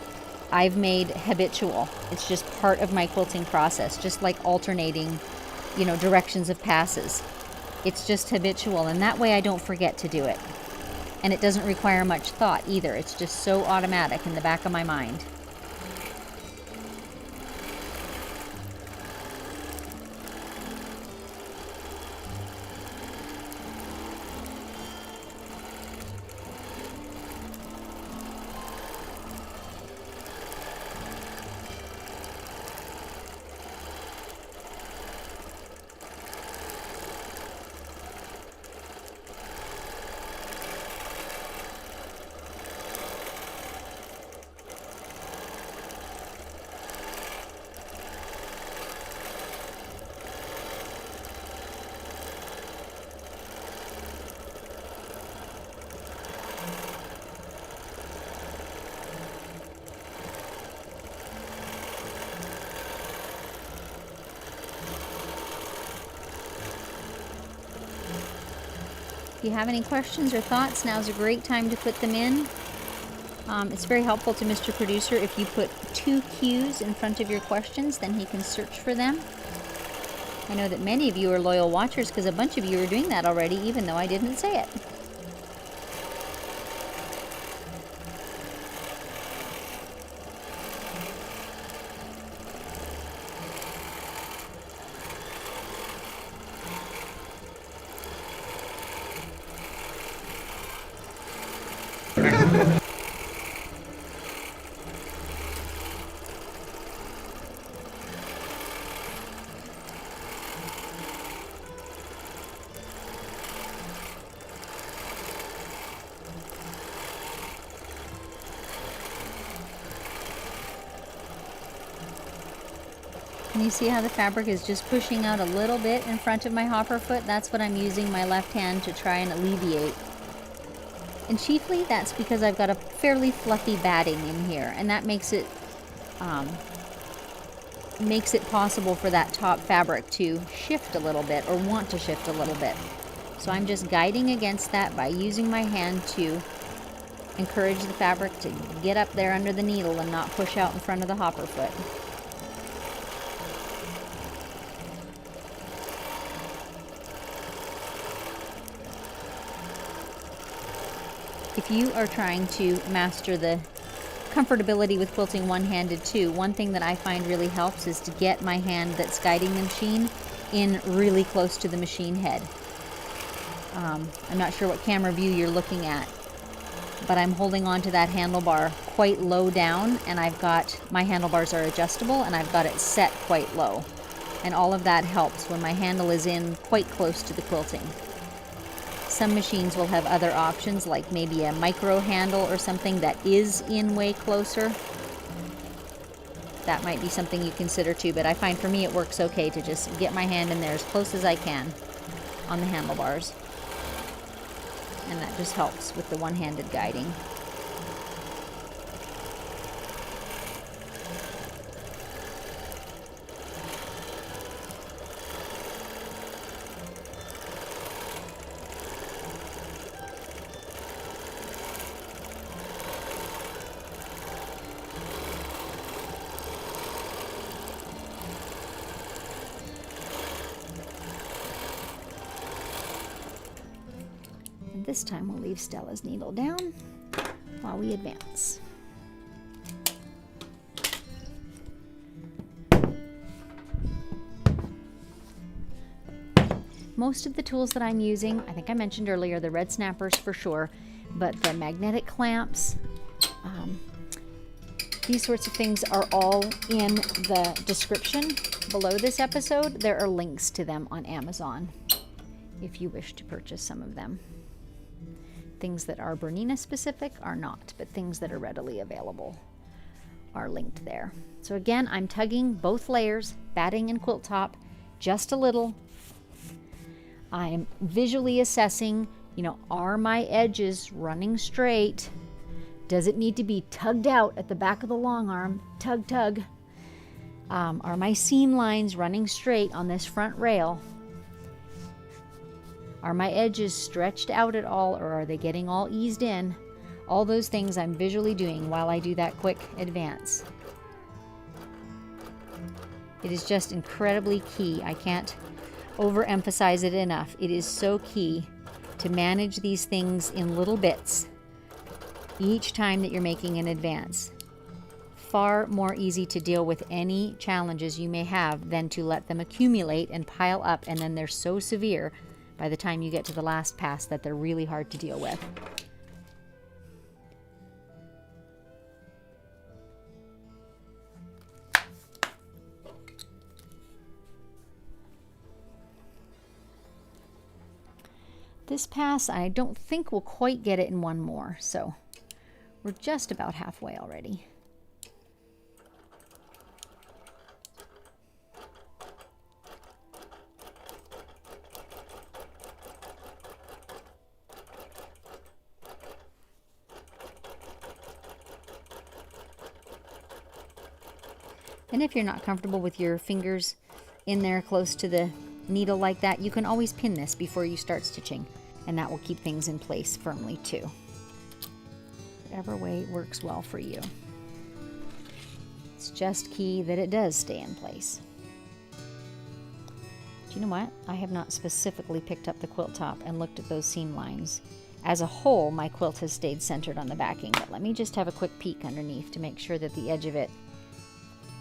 I've made habitual. It's just part of my quilting process, just like alternating, directions of passes. It's just habitual, and that way I don't forget to do it. And it doesn't require much thought either. It's just so automatic in the back of my mind. If you have any questions or thoughts, now's a great time to put them in. It's very helpful to Mr. Producer if you put 2 Q's in front of your questions, then he can search for them. I know that many of you are loyal watchers because a bunch of you are doing that already, even though I didn't say it. And you see how the fabric is just pushing out a little bit in front of my hopper foot? That's what I'm using my left hand to try and alleviate. And chiefly that's because I've got a fairly fluffy batting in here, and that makes it possible for that top fabric to shift a little bit or want to shift a little bit. So I'm just guiding against that by using my hand to encourage the fabric to get up there under the needle and not push out in front of the hopper foot. If you are trying to master the comfortability with quilting one-handed too, one thing that I find really helps is to get my hand that's guiding the machine in really close to the machine head. I'm not sure what camera view you're looking at, but I'm holding on to that handlebar quite low down, and my handlebars are adjustable and I've got it set quite low. And all of that helps when my handle is in quite close to the quilting. Some machines will have other options, like maybe a micro handle or something that is in way closer. That might be something you consider too, but I find for me it works okay to just get my hand in there as close as I can on the handlebars. And that just helps with the one-handed guiding. This time we'll leave Stella's needle down while we advance. Most of the tools that I'm using, I think I mentioned earlier, the red snappers for sure, but the magnetic clamps, these sorts of things are all in the description below this episode. There are links to them on Amazon if you wish to purchase some of them. Things that are Bernina specific are not, but things that are readily available are linked there. So again, I'm tugging both layers, batting and quilt top, just a little. I'm visually assessing, are my edges running straight? Does it need to be tugged out at the back of the long arm? Tug, tug. Are my seam lines running straight on this front rail? Are my edges stretched out at all, or are they getting all eased in? All those things I'm visually doing while I do that quick advance. It is just incredibly key. I can't overemphasize it enough. It is so key to manage these things in little bits each time that you're making an advance. Far more easy to deal with any challenges you may have than to let them accumulate and pile up, and then they're so severe by the time you get to the last pass that they're really hard to deal with. This pass, I don't think we'll quite get it in one more, so we're just about halfway already. And if you're not comfortable with your fingers in there close to the needle like that, you can always pin this before you start stitching, and that will keep things in place firmly too. Whatever way works well for you. It's just key that it does stay in place. Do you know what? I have not specifically picked up the quilt top and looked at those seam lines. As a whole, my quilt has stayed centered on the backing, but let me just have a quick peek underneath to make sure that the edge of it,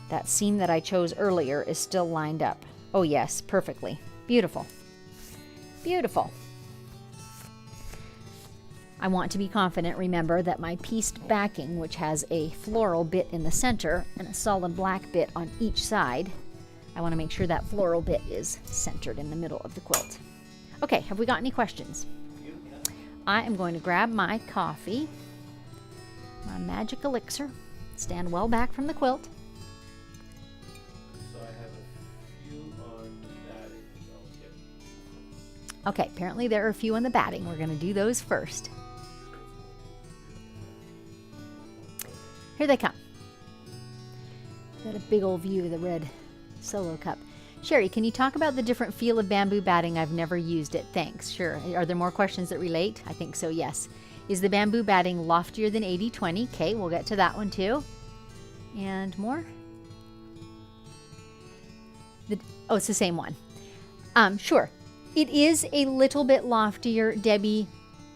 that seam that I chose earlier, is still lined up. Oh yes, perfectly. Beautiful. Beautiful. I want to be confident, remember, that my pieced backing, which has a floral bit in the center and a solid black bit on each side, I want to make sure that floral bit is centered in the middle of the quilt. Okay, have we got any questions? I am going to grab my coffee, my magic elixir, stand well back from the quilt. So I have a Okay, apparently there are a few on the batting. We're going to do those first. Here they come. Got a big old view of the red Solo cup. Sherry, can you talk about the different feel of bamboo batting? I've never used it. Thanks. Sure. Are there more questions that relate? I think so, yes. Is the bamboo batting loftier than 80/20? Okay, we'll get to that one too. And more? Oh, it's the same one. Sure. It is a little bit loftier, Debbie,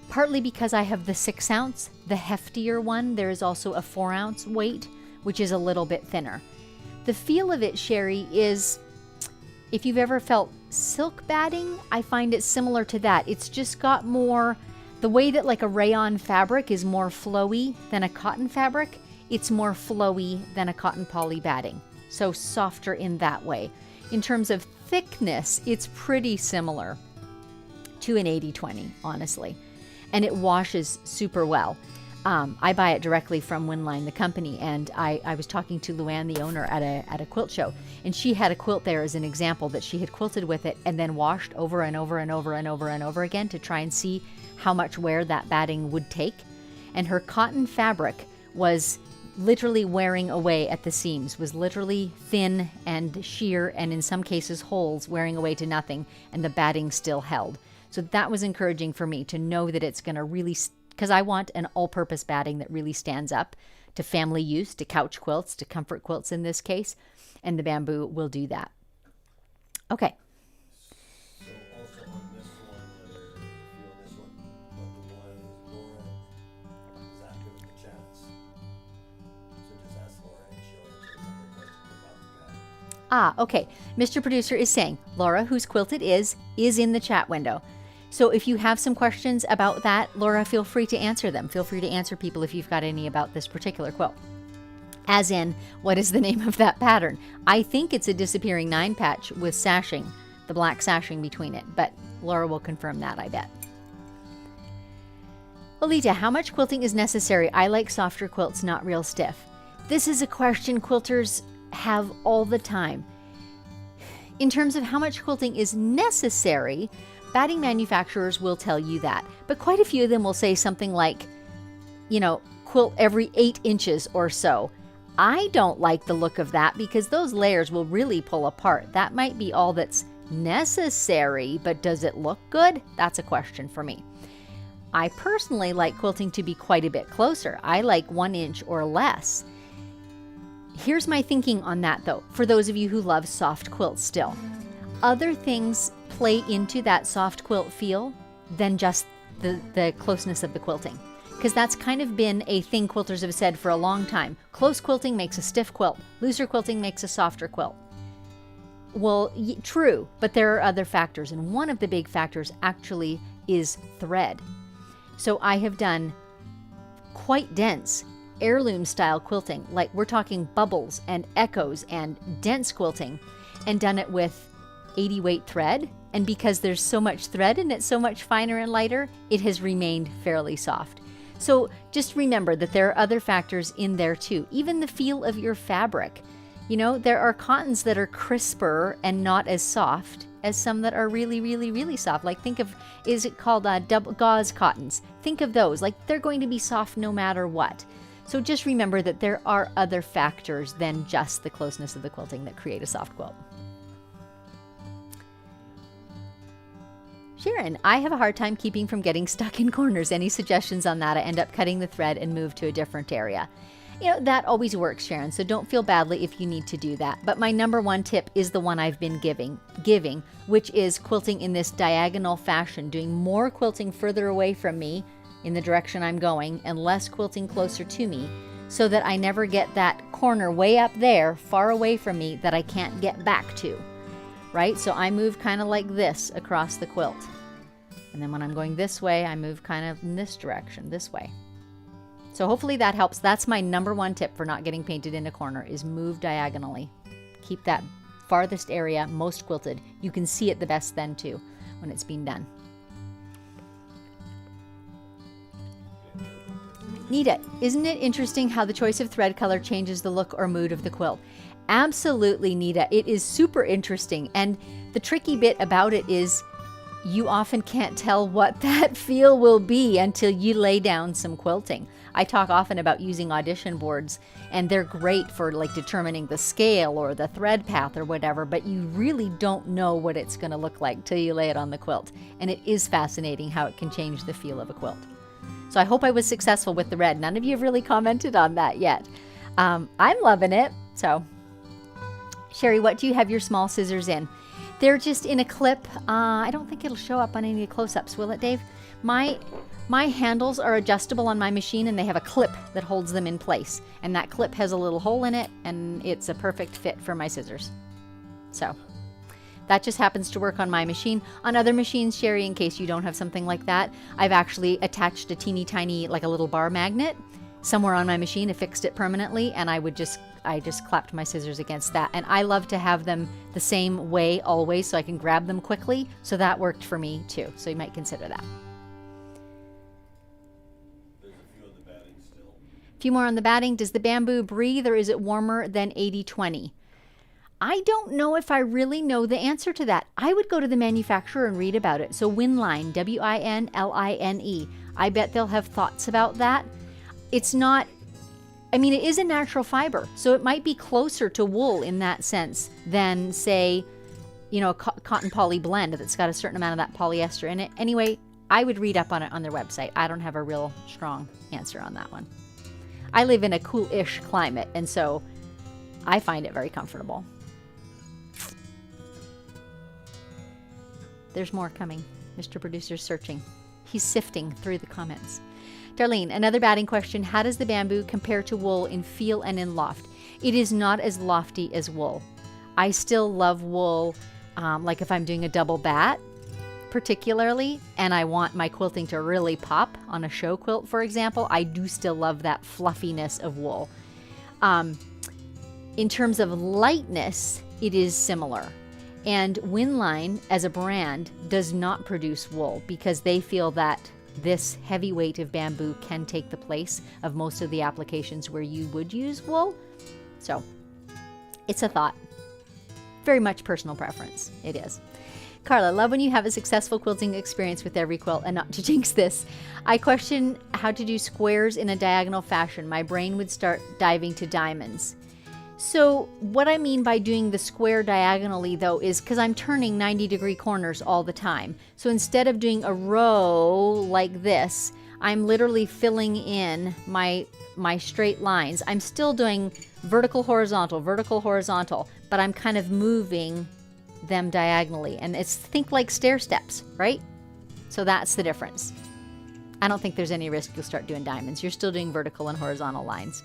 partly because I have the 6 ounce, the heftier one. There is also a 4 ounce weight, which is a little bit thinner. The feel of it, Sherry, is, if you've ever felt silk batting, I find it similar to that. It's just got more, the way that like a rayon fabric is more flowy than a cotton fabric, it's more flowy than a cotton poly batting. So softer in that way. In terms of thickness, it's pretty similar to an 80/20, honestly. And it washes super well. I buy it directly from Winline, the company, and I was talking to Luann, the owner, at a quilt show, and she had a quilt there as an example that she had quilted with it and then washed over and over and over and over and over again to try and see how much wear that batting would take. And her cotton fabric was literally wearing away at the seams, was literally thin and sheer, and in some cases holes wearing away to nothing, and the batting still held. So that was encouraging for me to know that it's going to really, because I want an all-purpose batting that really stands up to family use, to couch quilts, to comfort quilts in this case, and the bamboo will do that. Okay. So also on this one, whether you feel this one, but the one Laura is active in the chats. So just ask Laura and she'll answer some of the questions about the pattern. Okay. Mr. Producer is saying, Laura, whose quilt it is in the chat window. So if you have some questions about that, Laura, feel free to answer them. Feel free to answer people if you've got any about this particular quilt. As in, what is the name of that pattern? I think it's a disappearing 9 patch with sashing, the black sashing between it, but Laura will confirm that, I bet. Lolita, how much quilting is necessary? I like softer quilts, not real stiff. This is a question quilters have all the time. In terms of how much quilting is necessary, batting manufacturers will tell you that, but quite a few of them will say something like, quilt every 8 inches or so. I don't like the look of that because those layers will really pull apart. That might be all that's necessary, but does it look good? That's a question for me. I personally like quilting to be quite a bit closer. I like 1 inch or less. Here's my thinking on that though, for those of you who love soft quilts still. Other things play into that soft quilt feel than just the closeness of the quilting. Because that's kind of been a thing quilters have said for a long time. Close quilting makes a stiff quilt. Looser quilting makes a softer quilt. Well, true, but there are other factors. And one of the big factors actually is thread. So I have done quite dense heirloom style quilting. Like we're talking bubbles and echoes and dense quilting, and done it with 80 weight thread. And because there's so much thread and it's so much finer and lighter, it has remained fairly soft. So just remember that there are other factors in there too. Even the feel of your fabric. There are cottons that are crisper and not as soft as some that are really, really, really soft. Like think of, is it called double gauze cottons? Think of those. Like they're going to be soft no matter what. So just remember that there are other factors than just the closeness of the quilting that create a soft quilt. Sharon, I have a hard time keeping from getting stuck in corners. Any suggestions on that? I end up cutting the thread and move to a different area. That always works, Sharon, so don't feel badly if you need to do that. But my number one tip is the one I've been giving, which is quilting in this diagonal fashion, doing more quilting further away from me in the direction I'm going and less quilting closer to me, so that I never get that corner way up there, far away from me, that I can't get back to, right? So I move kind of like this across the quilt. And then when I'm going this way, I move kind of in this direction, this way. So hopefully that helps. That's my number one tip for not getting painted in a corner, is move diagonally. Keep that farthest area most quilted. You can see it the best then too, when it's being done. Nita, isn't it interesting how the choice of thread color changes the look or mood of the quilt? Absolutely, Nita. It is super interesting. And the tricky bit about it is, you often can't tell what that feel will be until you lay down some quilting. I talk often about using audition boards, and they're great for like determining the scale or the thread path or whatever, but you really don't know what it's going to look like till you lay it on the quilt. And it is fascinating how it can change the feel of a quilt. So I hope I was successful with the red. None of you have really commented on that yet. I'm loving it. So Sherry, what do you have your small scissors in? They're just in a clip. I don't think it'll show up on any close-ups, will it, Dave? My handles are adjustable on my machine, and they have a clip that holds them in place. And that clip has a little hole in it, and it's a perfect fit for my scissors. So that just happens to work on my machine. On other machines, Sherry, in case you don't have something like that, I've actually attached a teeny tiny, like a little bar magnet somewhere on my machine, affixed it permanently, and I just clapped my scissors against that. And I love to have them the same way always so I can grab them quickly. So that worked for me too. So you might consider that. There's a few on the batting still. A few more on the batting. Does the bamboo breathe, or is it warmer than 80-20? I don't know if I really know the answer to that. I would go to the manufacturer and read about it. So Winline, W-I-N-L-I-N-E. I bet they'll have thoughts about that. It's not, I mean, it is a natural fiber, so it might be closer to wool in that sense than, say, you know, a cotton poly blend that's got a certain amount of that polyester in it. Anyway, I would read up on it on their website. I don't have a real strong answer on that one. I live in a cool-ish climate, and so I find it very comfortable. There's more coming. Mr. Producer's searching. He's sifting through the comments. Darlene, another batting question. How does the bamboo compare to wool in feel and in loft? It is not as lofty as wool. I still love wool, like if I'm doing a double bat, particularly, and I want my quilting to really pop on a show quilt, for example. I do still love that fluffiness of wool. In terms of lightness, it is similar. And Winline, as a brand, does not produce wool because they feel that this heavy weight of bamboo can take the place of most of the applications where you would use wool. So it's a thought. Very much personal preference. It is. Carla, love when you have a successful quilting experience with every quilt, and not to jinx this. I question how to do squares in a diagonal fashion. My brain would start diving to diamonds. So what I mean by doing the square diagonally, though, is because I'm turning 90-degree corners all the time. So instead of doing a row like this, I'm literally filling in my straight lines. I'm still doing vertical, horizontal, but I'm kind of moving them diagonally. And it's, think like stair steps, right? So that's the difference. I don't think there's any risk you'll start doing diamonds. You're still doing vertical and horizontal lines.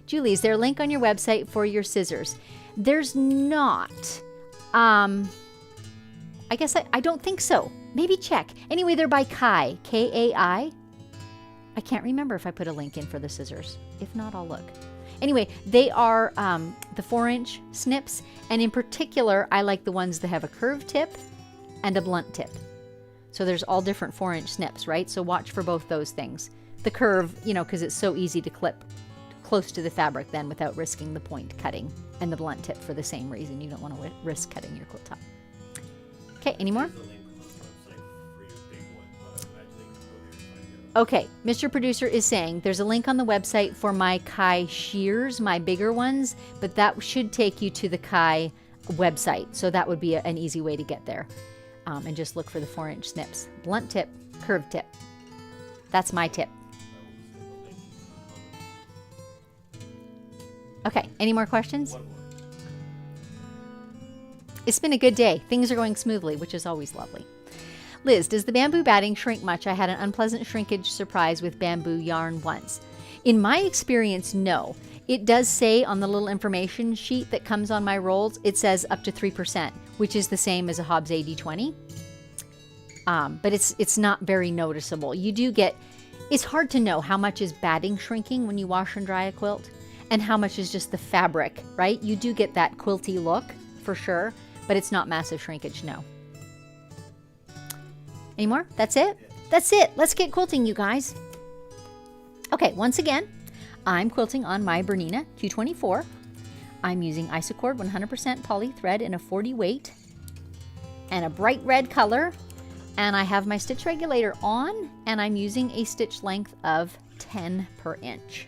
Julie, is there a link on your website for your scissors? There's not. I guess I don't think so. Maybe check. Anyway, they're by Kai, K-A-I. I can't remember if I put a link in for the scissors. If not, I'll look. Anyway, they are the 4-inch snips, and in particular, I like the ones that have a curved tip and a blunt tip. So there's all different 4-inch snips, right? So watch for both those things. The curve, you know, because it's so easy to clip close to the fabric then without risking the point cutting, and the blunt tip for the same reason. You don't want to risk cutting your quilt top. Okay, any more? Okay, Mr. Producer is saying there's a link on the website for my Kai shears, my bigger ones, but that should take you to the Kai website. So that would be an easy way to get there. And just look for the 4-inch snips. Blunt tip, curved tip. That's my tip. Okay, any more questions? It's been a good day. Things are going smoothly, which is always lovely. Liz, does the bamboo batting shrink much? I had an unpleasant shrinkage surprise with bamboo yarn once. In my experience, no. It does say on the little information sheet that comes on my rolls, it says up to 3%, which is the same as a Hobbs 80-20. But it's not very noticeable. You do get, it's hard to know how much is batting shrinking when you wash and dry a quilt, and how much is just the fabric, right? You do get that quilty look, for sure, but it's not massive shrinkage, no. Any more? That's it? That's it. Let's get quilting, you guys. Okay, once again, I'm quilting on my Bernina Q24. I'm using Isocord 100% poly thread in a 40 weight and a bright red color. And I have my stitch regulator on, and I'm using a stitch length of 10 per inch.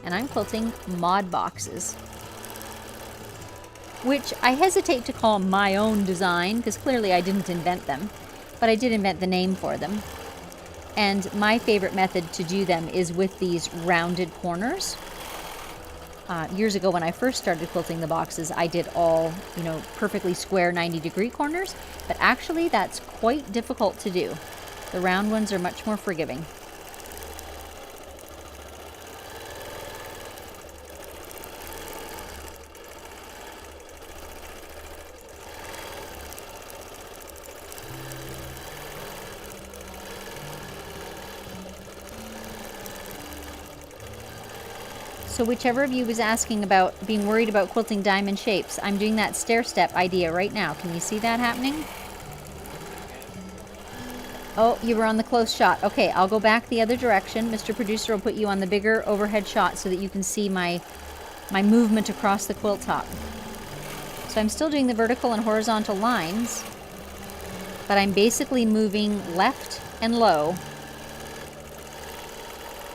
And I'm quilting mod boxes, which I hesitate to call my own design because clearly I didn't invent them, but I did invent the name for them. And my favorite method to do them is with these rounded corners. Years ago when I first started quilting the boxes, I did all, perfectly square 90-degree corners, but actually that's quite difficult to do. The round ones are much more forgiving. So whichever of you was asking about being worried about quilting diamond shapes, I'm doing that stair-step idea right now. Can you see that happening? Oh, you were on the close shot. Okay, I'll go back the other direction. Mr. Producer will put you on the bigger overhead shot so that you can see my movement across the quilt top. So I'm still doing the vertical and horizontal lines, but I'm basically moving left and low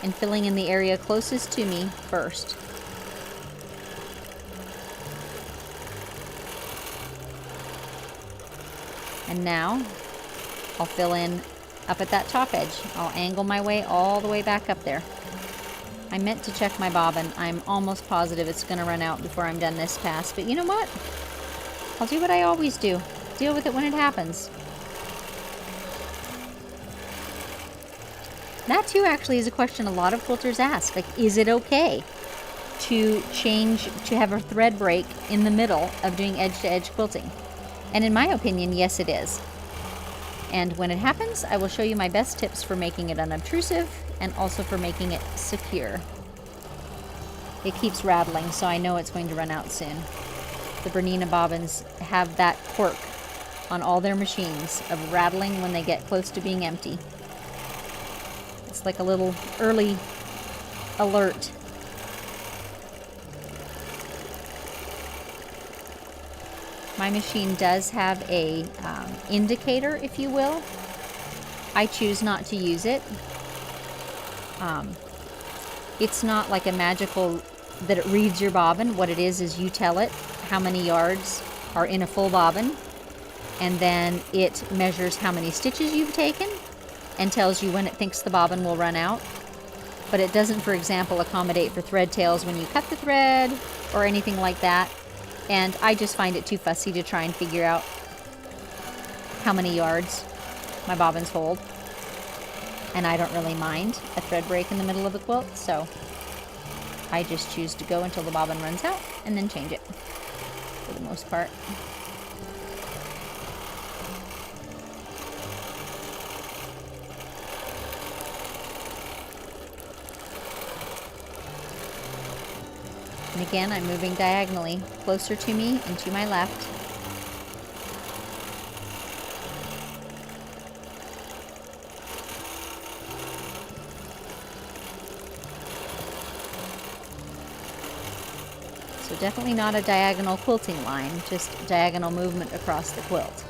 and filling in the area closest to me first. And now I'll fill in up at that top edge. I'll angle my way all the way back up there. I meant to check my bobbin. I'm almost positive it's going to run out before I'm done this pass, but you know what? I'll do what I always do. Deal with it when it happens. That too actually is a question a lot of quilters ask. Like, is it okay to have a thread break in the middle of doing edge-to-edge quilting? And in my opinion, yes it is. And when it happens, I will show you my best tips for making it unobtrusive and also for making it secure. It keeps rattling, so I know it's going to run out soon. The Bernina bobbins have that quirk on all their machines of rattling when they get close to being empty. It's like a little early alert. My machine does have a indicator, if you will. I choose not to use it. It's not like a magical that it reads your bobbin. What it is you tell it how many yards are in a full bobbin, and then it measures how many stitches you've taken and tells you when it thinks the bobbin will run out. But it doesn't, for example, accommodate for thread tails when you cut the thread or anything like that. And I just find it too fussy to try and figure out how many yards my bobbins hold. And I don't really mind a thread break in the middle of the quilt, so I just choose to go until the bobbin runs out and then change it for the most part. And again, I'm moving diagonally closer to me and to my left. So definitely not a diagonal quilting line, just diagonal movement across the quilt.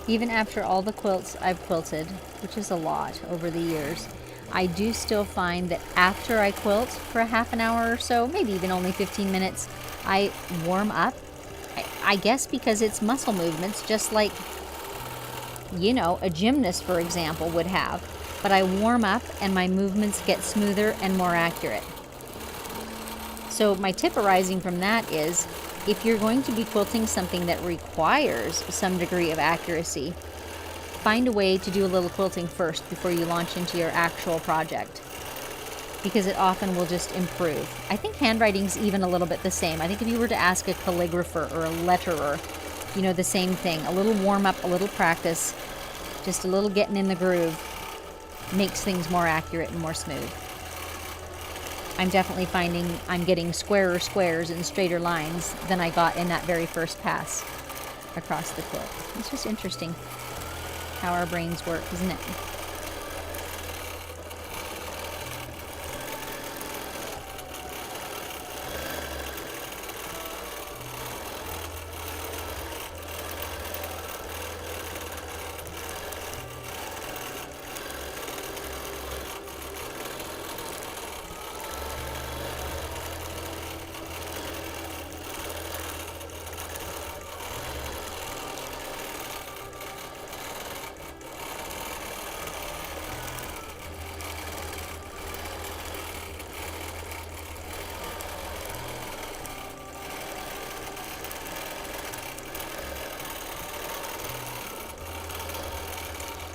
Even after all the quilts I've quilted, which is a lot over the years, I do still find that after I quilt for a half an hour or so, maybe even only 15 minutes, I warm up. I guess because it's muscle movements, just like you know, a gymnast, for example, would have. But I warm up and my movements get smoother and more accurate. So my tip arising from that is, if you're going to be quilting something that requires some degree of accuracy, find a way to do a little quilting first before you launch into your actual project, because it often will just improve. I think handwriting's even a little bit the same. I think if you were to ask a calligrapher or a letterer, you know, the same thing. A little warm up, a little practice, just a little getting in the groove makes things more accurate and more smooth. I'm definitely finding I'm getting squarer squares and straighter lines than I got in that very first pass across the quilt. It's just interesting how our brains work, isn't it?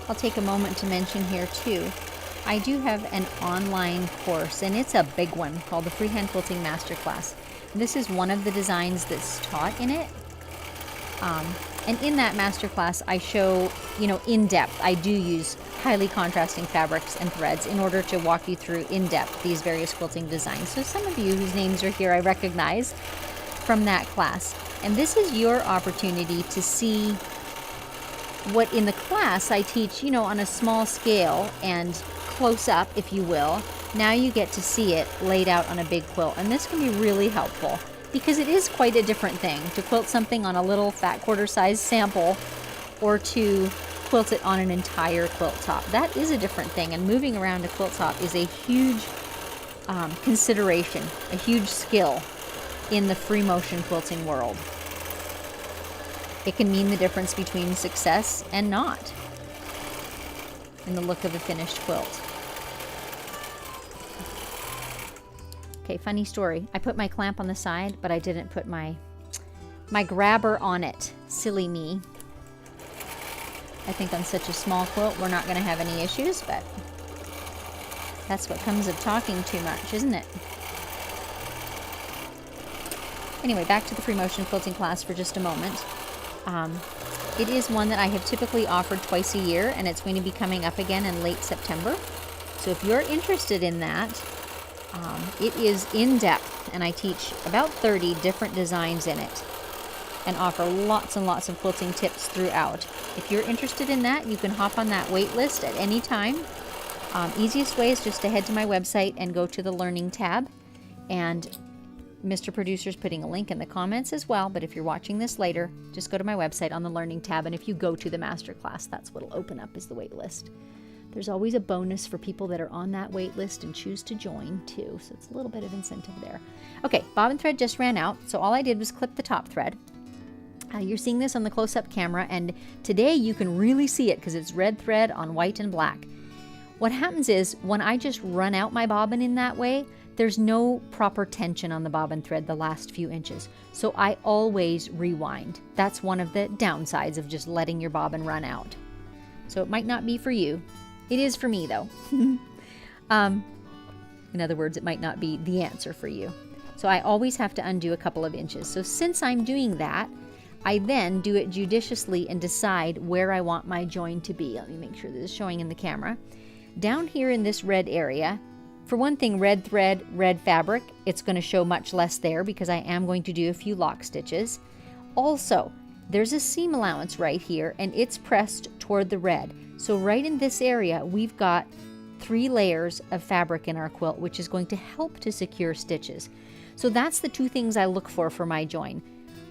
I'll take a moment to mention here too, I do have an online course, and it's a big one, called the Freehand Quilting Masterclass. This is one of the designs that's taught in it. And in that masterclass, I show, you know, in depth. I do use highly contrasting fabrics and threads in order to walk you through in depth these various quilting designs. So some of you whose names are here I recognize from that class. And this is your opportunity to see what in the class I teach, you know, on a small scale and close up, if you will. Now you get to see it laid out on a big quilt. And this can be really helpful because it is quite a different thing to quilt something on a little fat quarter size sample or to quilt it on an entire quilt top. That is a different thing, and moving around a quilt top is a huge consideration, a huge skill in the free motion quilting world. It can mean the difference between success and not in the look of a finished quilt. Okay, funny story. I put my clamp on the side, but I didn't put my grabber on it. Silly me. I think on such a small quilt, we're not going to have any issues, but that's what comes of talking too much, isn't it? Anyway, back to the free motion quilting class for just a moment. It is one that I have typically offered twice a year, and it's going to be coming up again in late September. So if you're interested in that, it is in depth, and I teach about 30 different designs in it and offer lots and lots of quilting tips throughout. If you're interested in that, you can hop on that wait list at any time. Easiest way is just to head to my website and go to the Learning tab, and Mr. Producer's putting a link in the comments as well, but if you're watching this later, just go to my website on the Learning tab, and if you go to the masterclass, that's what'll open up is the wait list. There's always a bonus for people that are on that wait list and choose to join too, so it's a little bit of incentive there. Okay, bobbin thread just ran out, so all I did was clip the top thread. You're seeing this on the close-up camera, and today you can really see it because it's red thread on white and black. What happens is when I just run out my bobbin in that way, there's no proper tension on the bobbin thread the last few inches. So I always rewind. That's one of the downsides of just letting your bobbin run out. So it might not be for you. It is for me though. In other words, it might not be the answer for you. So I always have to undo a couple of inches. So since I'm doing that, I then do it judiciously and decide where I want my join to be. Let me make sure this is showing in the camera. Down here in this red area, for one thing, red thread, red fabric, it's going to show much less there because I am going to do a few lock stitches. Also, there's a seam allowance right here, and it's pressed toward the red. So right in this area, we've got 3 layers of fabric in our quilt, which is going to help to secure stitches. So that's the 2 things I look for my join.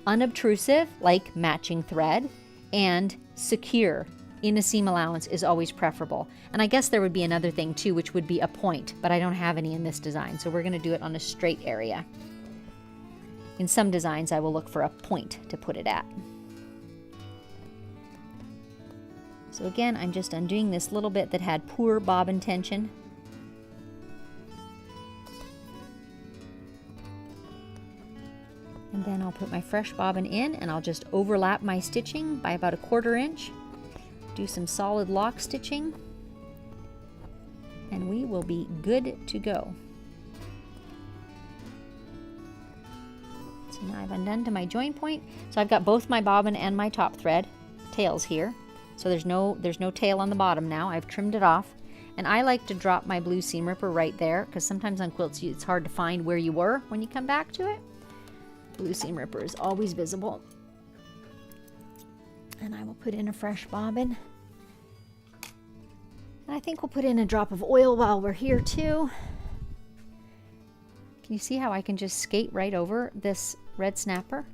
Unobtrusive, like matching thread, and secure in a seam allowance is always preferable. And I guess there would be another thing too, which would be a point, but I don't have any in this design, so we're going to do it on a straight area. In some designs, I will look for a point to put it at. So again, I'm just undoing this little bit that had poor bobbin tension. And then I'll put my fresh bobbin in and I'll just overlap my stitching by about 1/4 inch. Do some solid lock stitching. And we will be good to go. So now I've undone to my join point. So I've got both my bobbin and my top thread tails here. So there's no tail on the bottom now. I've trimmed it off. And I like to drop my blue seam ripper right there because sometimes on quilts it's hard to find where you were when you come back to it. Blue seam ripper is always visible. And I will put in a fresh bobbin. And I think we'll put in a drop of oil while we're here too. Can you see how I can just skate right over this red snapper?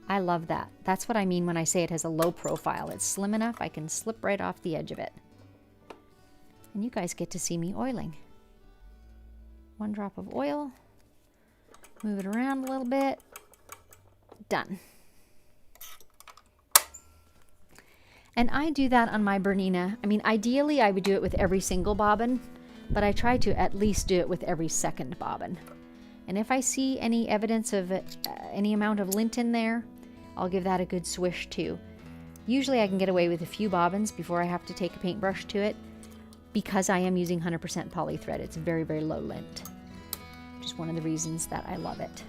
I love that. That's what I mean when I say it has a low profile. It's slim enough I can slip right off the edge of it. And you guys get to see me oiling. 1 drop of oil. Move it around a little bit. Done. And I do that on my Bernina. I mean, ideally I would do it with every single bobbin, but I try to at least do it with every second bobbin. And if I see any evidence of any amount of lint in there, I'll give that a good swish too. Usually I can get away with a few bobbins before I have to take a paintbrush to it because I am using 100% poly thread. It's very, very low lint, which is one of the reasons that I love it.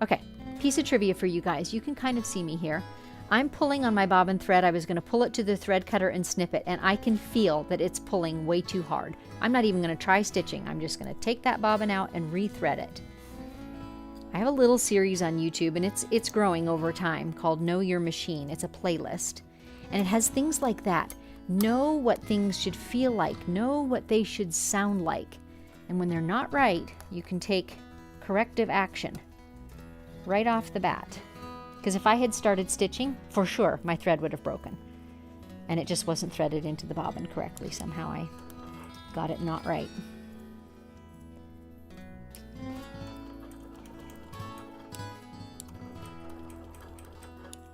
Okay, piece of trivia for you guys. You can kind of see me here. I'm pulling on my bobbin thread. I was going to pull it to the thread cutter and snip it, and I can feel that it's pulling way too hard. I'm not even going to try stitching. I'm just going to take that bobbin out and rethread it. I have a little series on YouTube, and it's growing over time, called Know Your Machine. It's a playlist, and it has things like that. Know what things should feel like. Know what they should sound like. And when they're not right, you can take corrective action right off the bat. Because if I had started stitching, for sure, my thread would have broken. And it just wasn't threaded into the bobbin correctly. Somehow I got it not right.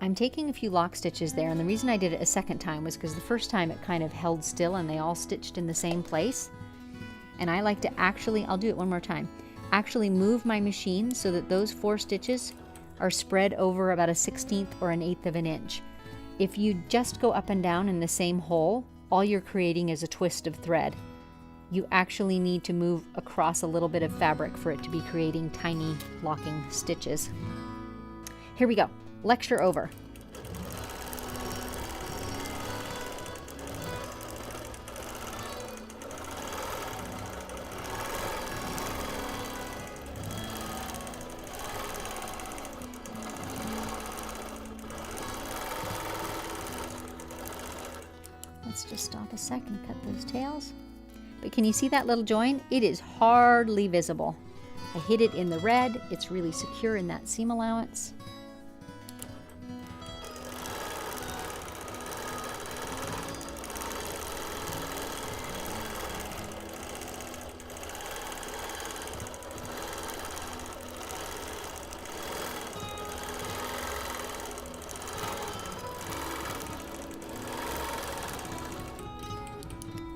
I'm taking a few lock stitches there, and the reason I did it a second time was because the first time it kind of held still and they all stitched in the same place. And I like to actually, I'll do it one more time, actually move my machine so that those 4 stitches are spread over about a 1/16 or an 1/8 of an inch. If you just go up and down in the same hole, all you're creating is a twist of thread. You actually need to move across a little bit of fabric for it to be creating tiny locking stitches. Here we go. Lecture over. Let's just stop a sec and cut those tails. But can you see that little join? It is hardly visible. I hid it in the red. It's really secure in that seam allowance.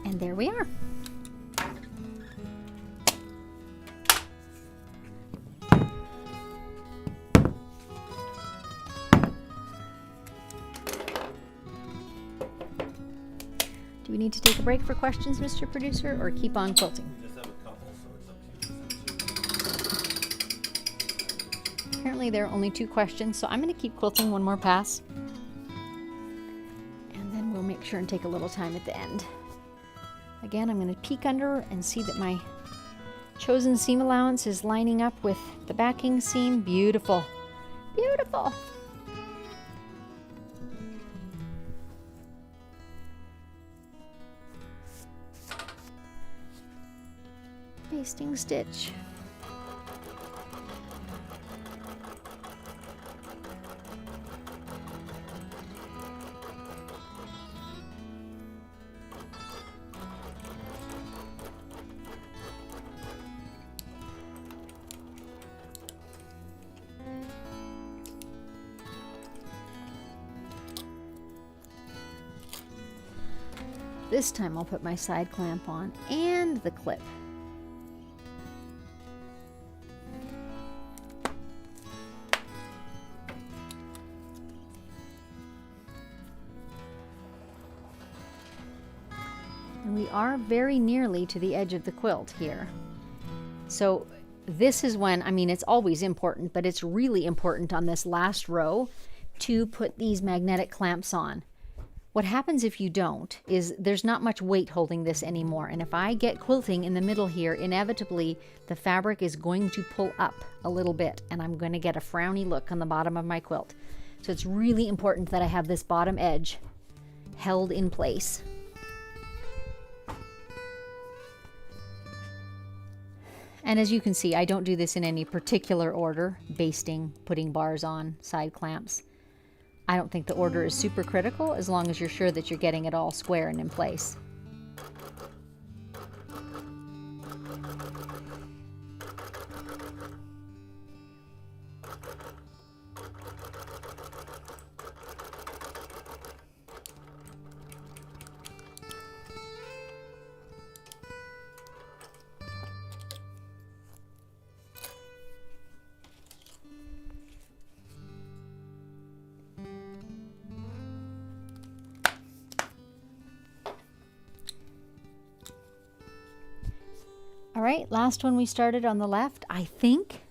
And there we are. Do we need to take a break for questions, Mr. Producer, or keep on quilting? We just have a couple, so it's up to you. Apparently there are only 2 questions, so I'm going to keep quilting one more pass. And then we'll make sure and take a little time at the end. Again, I'm going to peek under and see that my chosen seam allowance is lining up with the backing seam. Beautiful. Beautiful. Basting stitch. This time I'll put my side clamp on and the clip. And we are very nearly to the edge of the quilt here. So this is when, I mean, it's always important, but it's really important on this last row to put these magnetic clamps on. What happens if you don't is there's not much weight holding this anymore. And if I get quilting in the middle here, inevitably the fabric is going to pull up a little bit and I'm going to get a frowny look on the bottom of my quilt. So it's really important that I have this bottom edge held in place. And as you can see, I don't do this in any particular order. Basting, putting bars on, side clamps. I don't think the order is super critical as long as you're sure that you're getting it all square and in place. All right, last one we started on the left. I think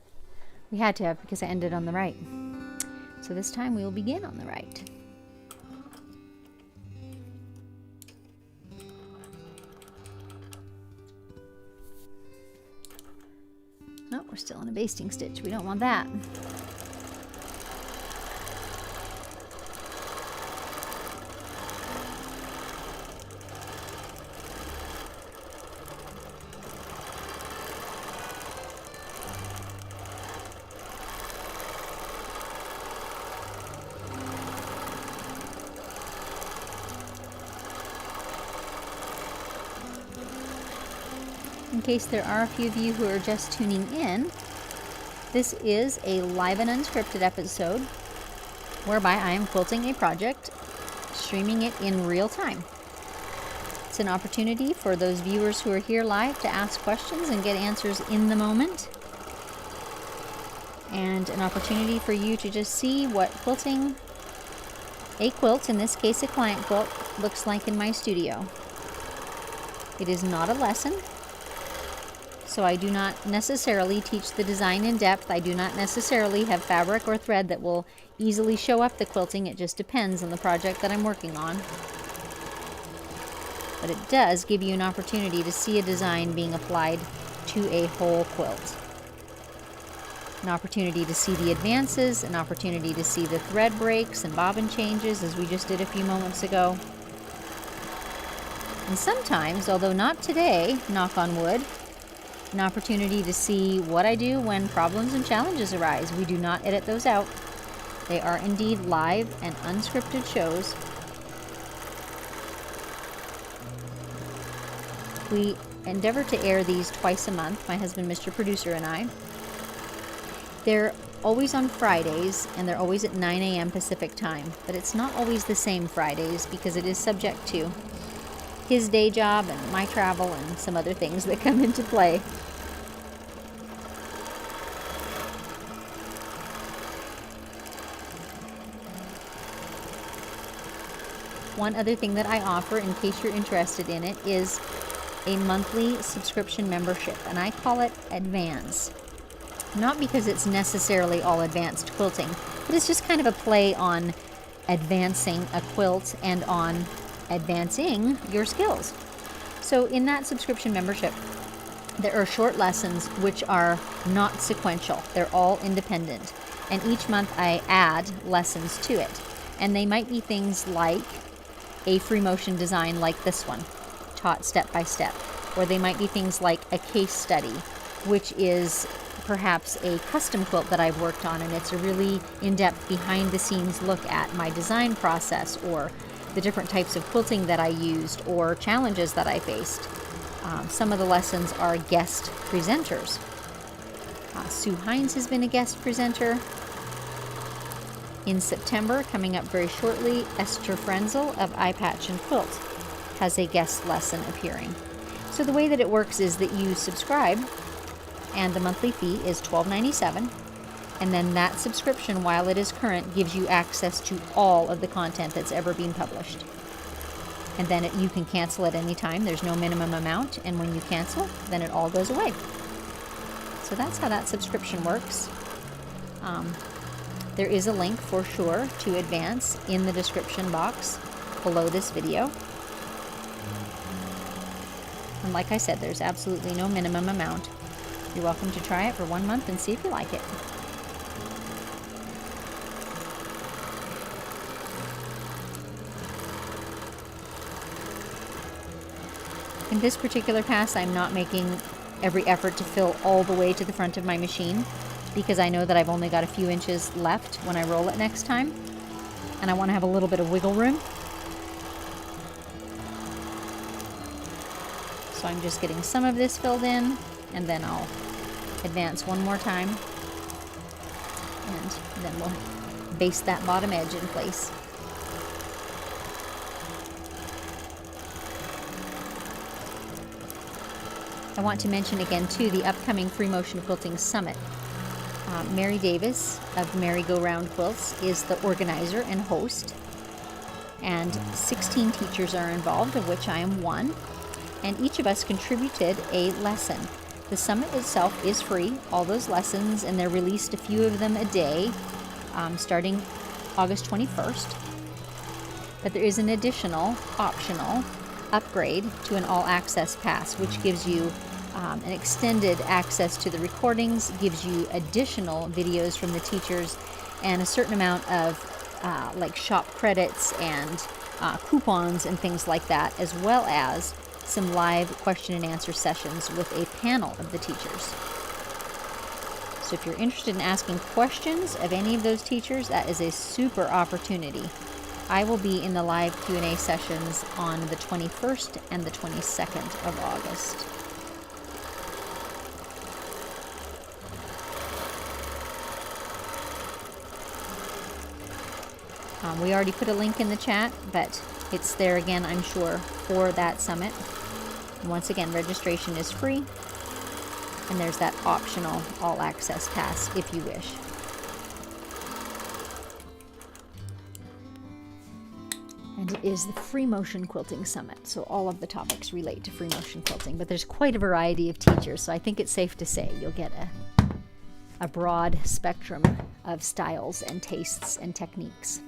we had to have because I ended on the right. So this time we will begin on the right. Oh, we're still in a basting stitch. We don't want that. In case there are a few of you who are just tuning in, this is a live and unscripted episode whereby I am quilting a project, streaming it in real time. It's an opportunity for those viewers who are here live to ask questions and get answers in the moment, and an opportunity for you to just see what quilting a quilt, in this case a client quilt, looks like in my studio. It is not a lesson. So I do not necessarily teach the design in depth. I do not necessarily have fabric or thread that will easily show up the quilting. It just depends on the project that I'm working on. But it does give you an opportunity to see a design being applied to a whole quilt. An opportunity to see the advances, an opportunity to see the thread breaks and bobbin changes as we just did a few moments ago. And sometimes, although not today, knock on wood, an opportunity to see what I do when problems and challenges arise. We do not edit those out. They are indeed live and unscripted shows. We endeavor to air these twice a month, my husband, Mr. Producer, and I. They're always on Fridays, and they're always at 9 a.m. Pacific time. But it's not always the same Fridays because it is subject to his day job and my travel and some other things that come into play. One other thing that I offer, in case you're interested in it, is a monthly subscription membership, and I call it Advance. Not because it's necessarily all advanced quilting, but it's just kind of a play on advancing a quilt and on advancing your skills. So in that subscription membership, there are short lessons which are not sequential. They're all independent. And each month I add lessons to it. And they might be things like a free motion design like this one, taught step by step. Or they might be things like a case study, which is perhaps a custom quilt that I've worked on, and it's a really in-depth behind-the-scenes look at my design process, or the different types of quilting that I used, or challenges that I faced. Some of the lessons are guest presenters. Sue Hines has been a guest presenter. In September, coming up very shortly, Esther Frenzel of Eye Patch and Quilt has a guest lesson appearing. So the way that it works is that you subscribe, and the monthly fee is $12.97, and then that subscription, while it is current, gives you access to all of the content that's ever been published. And then you can cancel at any time. There's no minimum amount, and when you cancel, then it all goes away. So that's how that subscription works. There is a link for sure to Advance in the description box below this video. And like I said, there's absolutely no minimum amount. You're welcome to try it for 1 month and see if you like it. In this particular pass, I'm not making every effort to fill all the way to the front of my machine, because I know that I've only got a few inches left when I roll it next time, and I want to have a little bit of wiggle room. So I'm just getting some of this filled in, and then I'll advance one more time, and then we'll baste that bottom edge in place. I want to mention again too the upcoming Free Motion Quilting Summit. Mary Davis of Merry Go Round Quilts is the organizer and host, and 16 teachers are involved, of which I am one, and each of us contributed a lesson. The summit itself is free, all those lessons, and they're released, a few of them a day, starting August 21st. But there is an additional optional upgrade to an all-access pass, which gives you an extended access to the recordings, gives you additional videos from the teachers, and a certain amount of like shop credits and coupons and things like that, as well as some live question and answer sessions with a panel of the teachers. So if you're interested in asking questions of any of those teachers, that is a super opportunity. I will be in the live Q&A sessions on the 21st and the 22nd of August. We already put a link in the chat, but it's there again, I'm sure, for that summit. And once again, registration is free, and there's that optional all-access pass if you wish. And it is the Free Motion Quilting Summit, so all of the topics relate to free motion quilting, but there's quite a variety of teachers, so I think it's safe to say you'll get a broad spectrum of styles and tastes and techniques.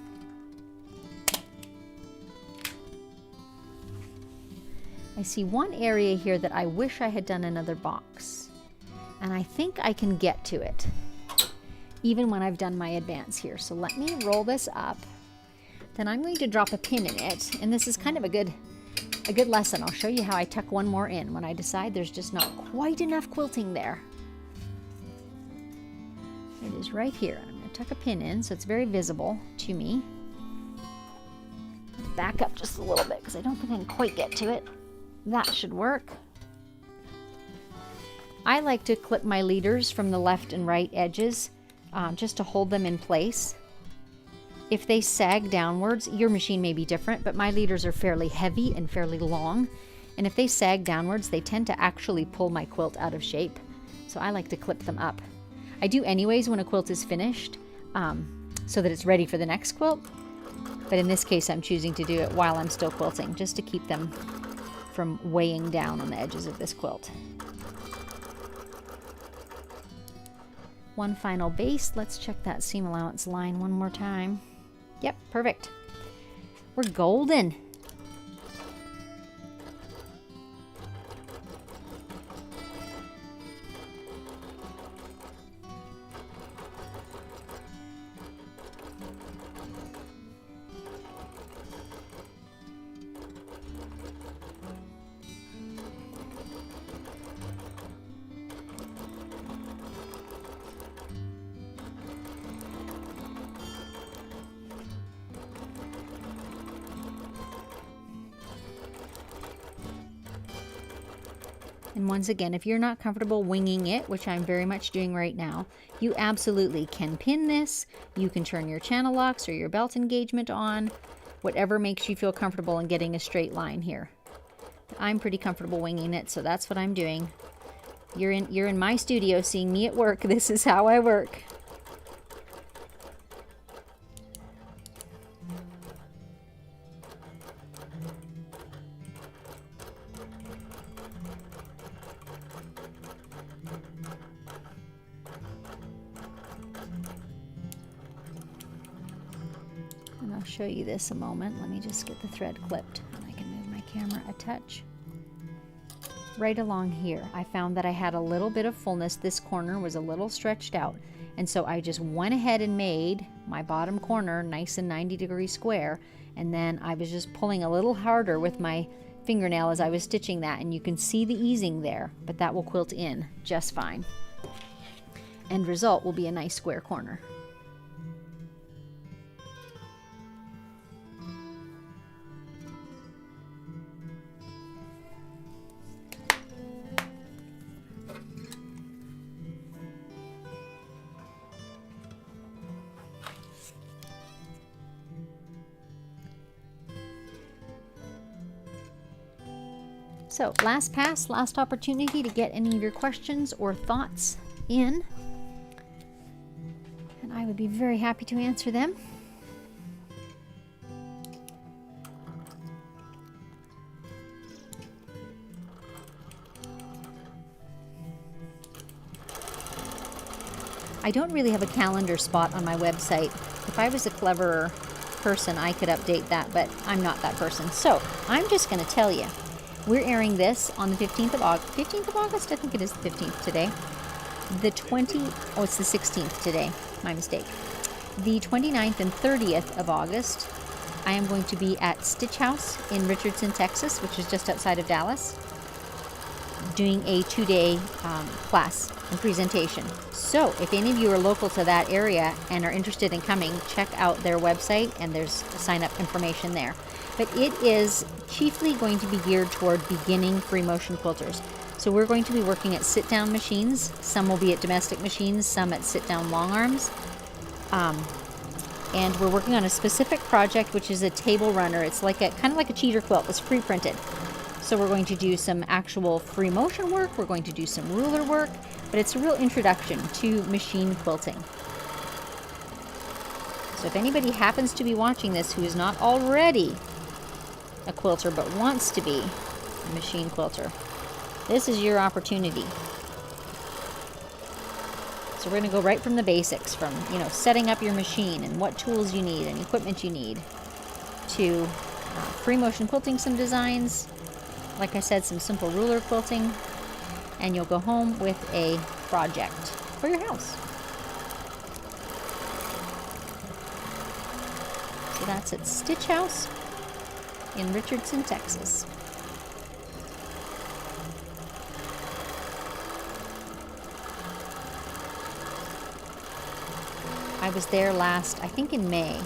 I see one area here that I wish I had done another box, and I think I can get to it even when I've done my advance here. So let me roll this up. Then I'm going to drop a pin in it, and this is kind of a good lesson. I'll show you how I tuck one more in when I decide there's just not quite enough quilting there. It is right here. I'm going to tuck a pin in so it's very visible to me. Back up just a little bit because I don't think I can quite get to it. That should work. I like to clip my leaders from the left and right edges just to hold them in place. If they sag downwards, your machine may be different, but my leaders are fairly heavy and fairly long, and if they sag downwards, they tend to actually pull my quilt out of shape. So I like to clip them up. I do anyways when a quilt is finished, so that it's ready for the next quilt, but in this case I'm choosing to do it while I'm still quilting, just to keep them from weighing down on the edges of this quilt. One final baste. Let's check that seam allowance line one more time. Yep, perfect. We're golden. And once again, if you're not comfortable winging it, which I'm very much doing right now, you absolutely can pin this. You can turn your channel locks or your belt engagement on, whatever makes you feel comfortable in getting a straight line here. I'm pretty comfortable winging it, so that's what I'm doing. You're in my studio seeing me at work. This is how I work. And I'll show you this a moment. Let me just get the thread clipped and I can move my camera a touch. Right along here, I found that I had a little bit of fullness. This corner was a little stretched out. And so I just went ahead and made my bottom corner nice and 90-degree square. And then I was just pulling a little harder with my fingernail as I was stitching that. And you can see the easing there, but that will quilt in just fine. End result will be a nice square corner. So last pass, last opportunity to get any of your questions or thoughts in. And I would be very happy to answer them. I don't really have a calendar spot on my website. If I was a cleverer person, I could update that, but I'm not that person. So I'm just going to tell you. We're airing this on the 15th of August. 15th of August? I think it is the 15th today. It's the 16th today. My mistake. The 29th and 30th of August, I am going to be at Stitch House in Richardson, Texas, which is just outside of Dallas, doing a 2-day class and presentation. So if any of you are local to that area and are interested in coming, check out their website and there's sign-up information there. But it is chiefly going to be geared toward beginning free motion quilters. So we're going to be working at sit-down machines. Some will be at domestic machines, some at sit-down long arms. And we're working on a specific project, which is a table runner. It's like kind of like a cheater quilt. It's pre-printed. So we're going to do some actual free motion work. We're going to do some ruler work, but it's a real introduction to machine quilting. So if anybody happens to be watching this who is not already a quilter but wants to be a machine quilter, this is your opportunity. So we're going to go right from the basics, from setting up your machine and what tools you need and equipment you need, to free motion quilting some designs, like I said, some simple ruler quilting, and you'll go home with a project for your house. So that's at Stitch House in Richardson, Texas. I was there last, I think in May,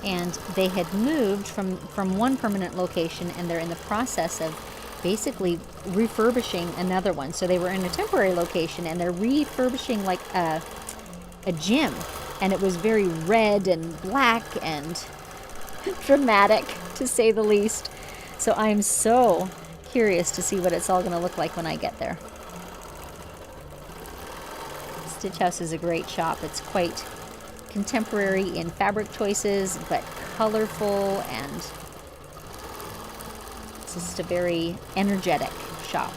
and they had moved from one permanent location, and they're in the process of basically refurbishing another one. So they were in a temporary location and they're refurbishing like a gym, and it was very red and black and dramatic, to say the least. So I'm so curious to see what it's all going to look like when I get there. Stitch House is a great shop. It's quite contemporary in fabric choices, but colorful, and it's just a very energetic shop.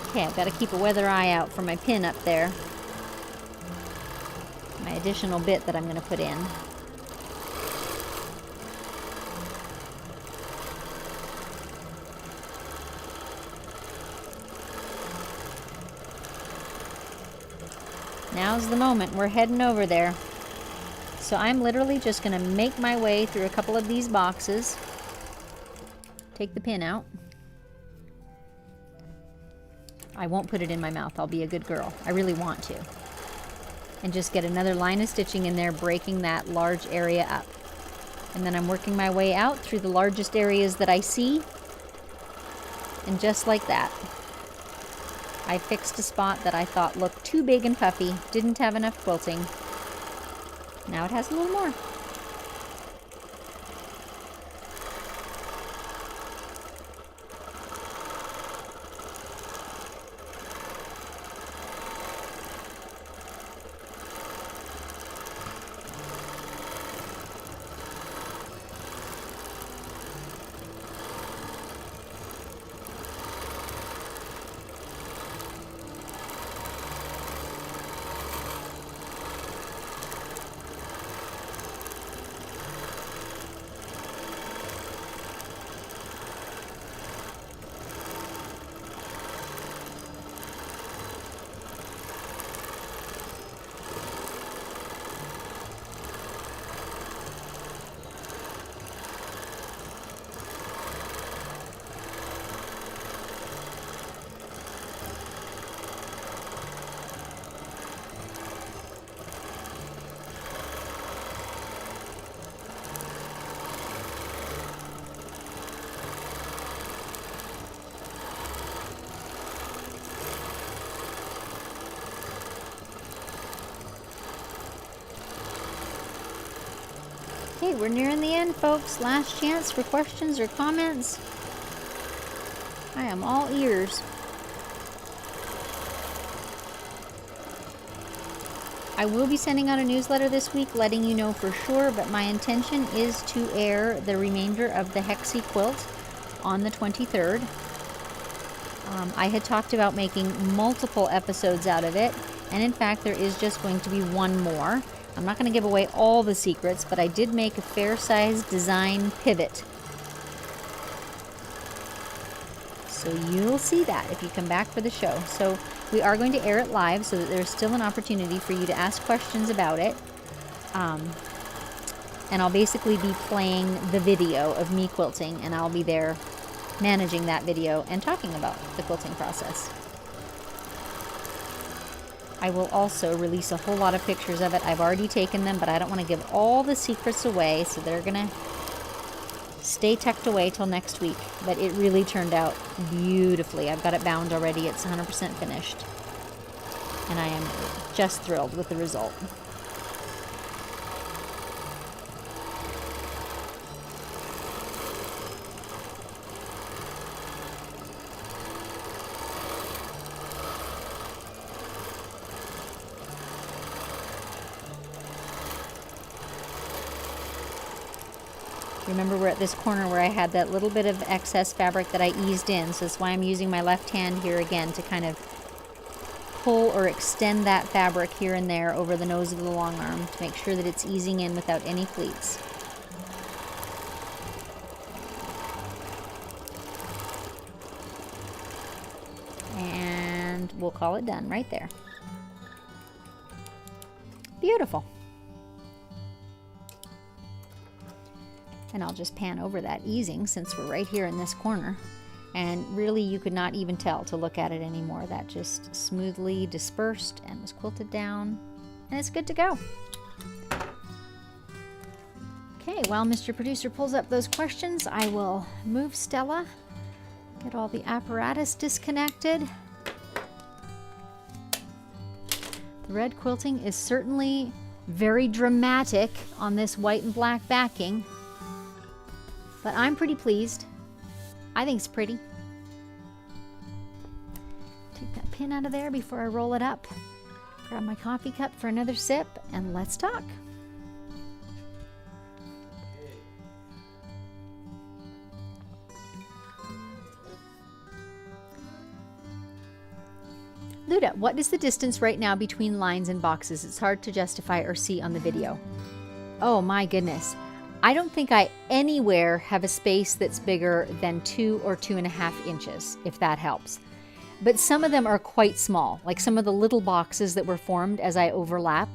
Okay, I've got to keep a weather eye out for my pin up there. My additional bit that I'm going to put in. Now's the moment. We're heading over there. So I'm literally just going to make my way through a couple of these boxes. Take the pin out. I won't put it in my mouth. I'll be a good girl. I really want to. And just get another line of stitching in there, breaking that large area up. And then I'm working my way out through the largest areas that I see. And just like that. I fixed a spot that I thought looked too big and puffy, didn't have enough quilting. Now it has a little more. Okay, we're nearing the end, folks. Last chance for questions or comments. I am all ears. I will be sending out a newsletter this week letting you know for sure, but my intention is to air the remainder of the Hexie quilt on the 23rd. I had talked about making multiple episodes out of it, and in fact there is just going to be one more. I'm not going to give away all the secrets, but I did make a fair-sized design pivot. So you'll see that if you come back for the show. So we are going to air it live so that there's still an opportunity for you to ask questions about it. And I'll basically be playing the video of me quilting, and I'll be there managing that video and talking about the quilting process. I will also release a whole lot of pictures of it. I've already taken them, but I don't want to give all the secrets away, so they're going to stay tucked away till next week. But it really turned out beautifully. I've got it bound already. It's 100% finished. And I am just thrilled with the result. Remember, we're at this corner where I had that little bit of excess fabric that I eased in, so that's why I'm using my left hand here again to kind of pull or extend that fabric here and there over the nose of the long arm to make sure that it's easing in without any pleats. And we'll call it done right there. Beautiful. And I'll just pan over that easing since we're right here in this corner. And really you could not even tell to look at it anymore. That just smoothly dispersed and was quilted down. And it's good to go. Okay, while Mr. Producer pulls up those questions, I will move Stella, get all the apparatus disconnected. The red quilting is certainly very dramatic on this white and black backing. But I'm pretty pleased. I think it's pretty. Take that pin out of there before I roll it up. Grab my coffee cup for another sip, and let's talk. Luda, what is the distance right now between lines and boxes? It's hard to justify or see on the video. Oh my goodness. I don't think I anywhere have a space that's bigger than 2 or 2.5 inches, if that helps. But some of them are quite small, like some of the little boxes that were formed as I overlap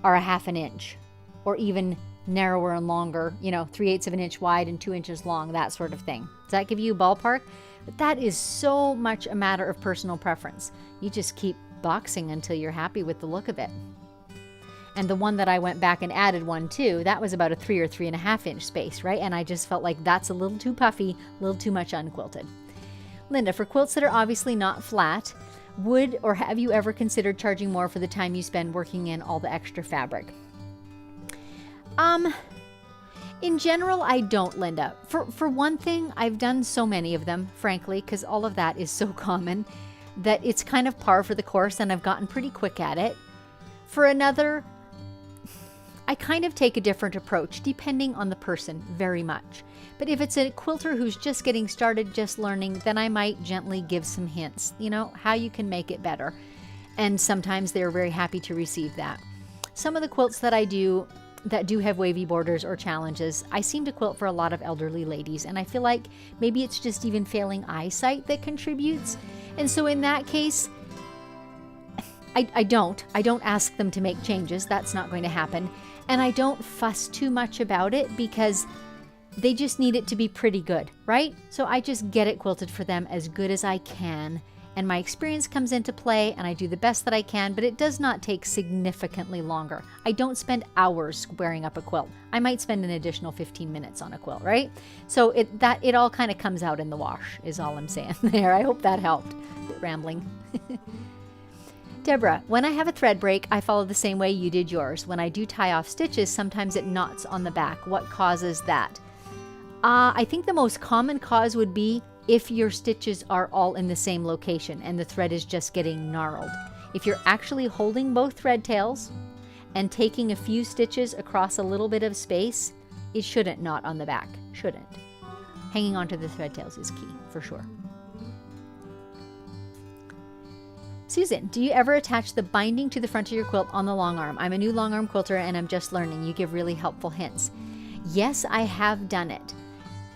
are 1/2 inch, or even narrower and longer, you know, 3/8 of an inch wide and 2 inches long, that sort of thing. Does that give you a ballpark? But that is so much a matter of personal preference. You just keep boxing until you're happy with the look of it. And the one that I went back and added one to, that was about a 3 or 3.5 inch space, right? And I just felt like that's a little too puffy, a little too much unquilted. Linda, for quilts that are obviously not flat, Would or have you ever considered charging more for the time you spend working in all the extra fabric? In general, I don't, Linda. For one thing, I've done so many of them, frankly, because all of that is so common that it's kind of par for the course, and I've gotten pretty quick at it. For another, I kind of take a different approach depending on the person very much. But if it's a quilter who's just getting started, just learning, then I might gently give some hints, how you can make it better. And sometimes they're very happy to receive that. Some of the quilts that I do that do have wavy borders or challenges, I seem to quilt for a lot of elderly ladies, and I feel like maybe it's just even failing eyesight that contributes. And so in that case, I don't ask them to make changes. That's not going to happen. And I don't fuss too much about it because they just need it to be pretty good, right? So I just get it quilted for them as good as I can. And my experience comes into play, and I do the best that I can, but it does not take significantly longer. I don't spend hours squaring up a quilt. I might spend an additional 15 minutes on a quilt, right? So it all kind of comes out in the wash, is all I'm saying there. I hope that helped. Rambling. Deborah, when I have a thread break, I follow the same way you did yours. When I do tie off stitches, sometimes it knots on the back. What causes that? I think the most common cause would be if your stitches are all in the same location and the thread is just getting gnarled. If you're actually holding both thread tails and taking a few stitches across a little bit of space, it shouldn't knot on the back. Shouldn't. Hanging onto the thread tails is key, for sure. Susan, do you ever attach the binding to the front of your quilt on the long arm? I'm a new long arm quilter and I'm just learning. You give really helpful hints. Yes, I have done it.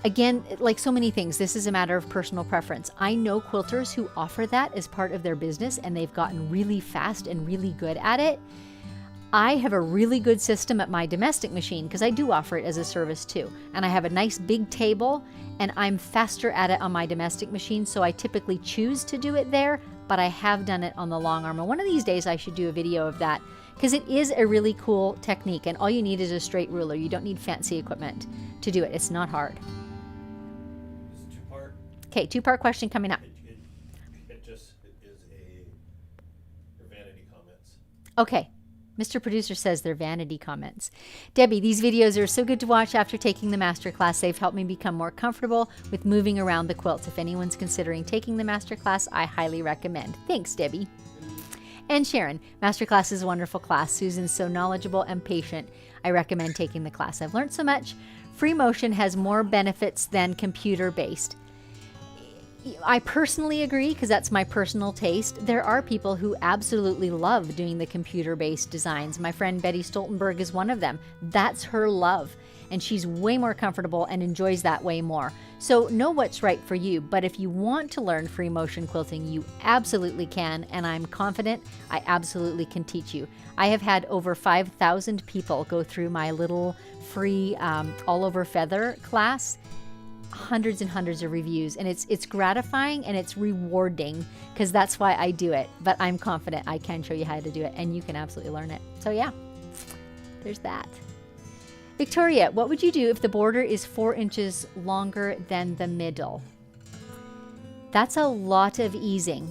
Again, like so many things, this is a matter of personal preference. I know quilters who offer that as part of their business and they've gotten really fast and really good at it. I have a really good system at my domestic machine because I do offer it as a service too. And I have a nice big table and I'm faster at it on my domestic machine, so I typically choose to do it there, but I have done it on the long arm. And one of these days I should do a video of that because it is a really cool technique and all you need is a straight ruler. You don't need fancy equipment to do it. It's not hard. It's two-part. Okay, two-part question coming up. It just is your vanity comments. Okay. Mr. Producer says they're vanity comments. Debbie, these videos are so good to watch after taking the masterclass. They've helped me become more comfortable with moving around the quilt. If anyone's considering taking the masterclass, I highly recommend. Thanks, Debbie. And Sharon, masterclass is a wonderful class. Susan's so knowledgeable and patient. I recommend taking the class. I've learned so much. Free motion has more benefits than computer-based. I personally agree because that's my personal taste. There are people who absolutely love doing the computer-based designs. My friend Betty Stoltenberg is one of them. That's her love, and she's way more comfortable and enjoys that way more. So know what's right for you, but if you want to learn free motion quilting, you absolutely can, and I'm confident I absolutely can teach you. I have had over 5,000 people go through my little free all-over feather class. Hundreds and hundreds of reviews, and it's gratifying and it's rewarding because that's why I do it. But I'm confident I can show you how to do it and you can absolutely learn it. So yeah, there's that. Victoria, what would you do if the border is 4 inches longer than the middle? That's a lot of easing.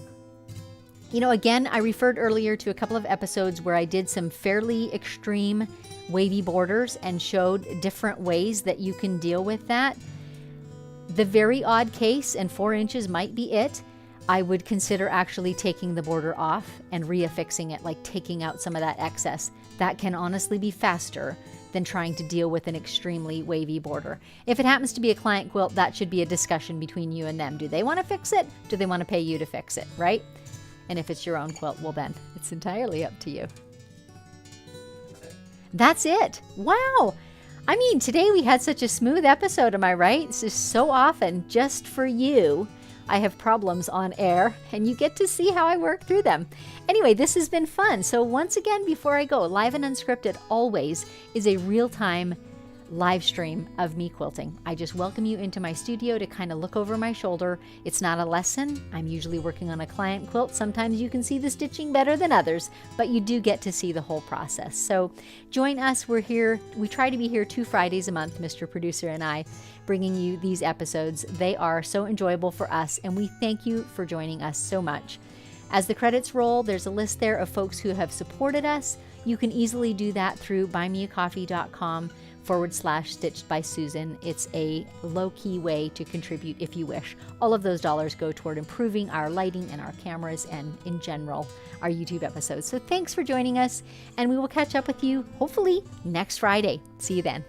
You know, again, I referred earlier to a couple of episodes where I did some fairly extreme wavy borders and showed different ways that you can deal with that. The very odd case, and 4 inches might be it, I would consider actually taking the border off and reaffixing it, like taking out some of that excess. That can honestly be faster than trying to deal with an extremely wavy border. If it happens to be a client quilt, that should be a discussion between you and them. Do they want to fix it? Do they want to pay you to fix it, right? And if it's your own quilt, well then, it's entirely up to you. That's it. Wow. I mean, today we had such a smooth episode, am I right? This is so often, just for you, I have problems on air, and you get to see how I work through them. Anyway, this has been fun. So once again, before I go, Live and Unscripted always is a real-time live stream of me quilting. I just welcome you into my studio to kind of look over my shoulder. It's not a lesson. I'm usually working on a client quilt. Sometimes you can see the stitching better than others, but you do get to see the whole process. So join us. We're here. We try to be here 2 Fridays a month, Mr. Producer and I, bringing you these episodes. They are so enjoyable for us, and we thank you for joining us so much. As the credits roll, there's a list there of folks who have supported us. You can easily do that through buymeacoffee.com/stitched by Susan. It's a low-key way to contribute if you wish. All of those dollars go toward improving our lighting and our cameras and in general our YouTube episodes. So thanks for joining us, and we will catch up with you hopefully next Friday. See you then.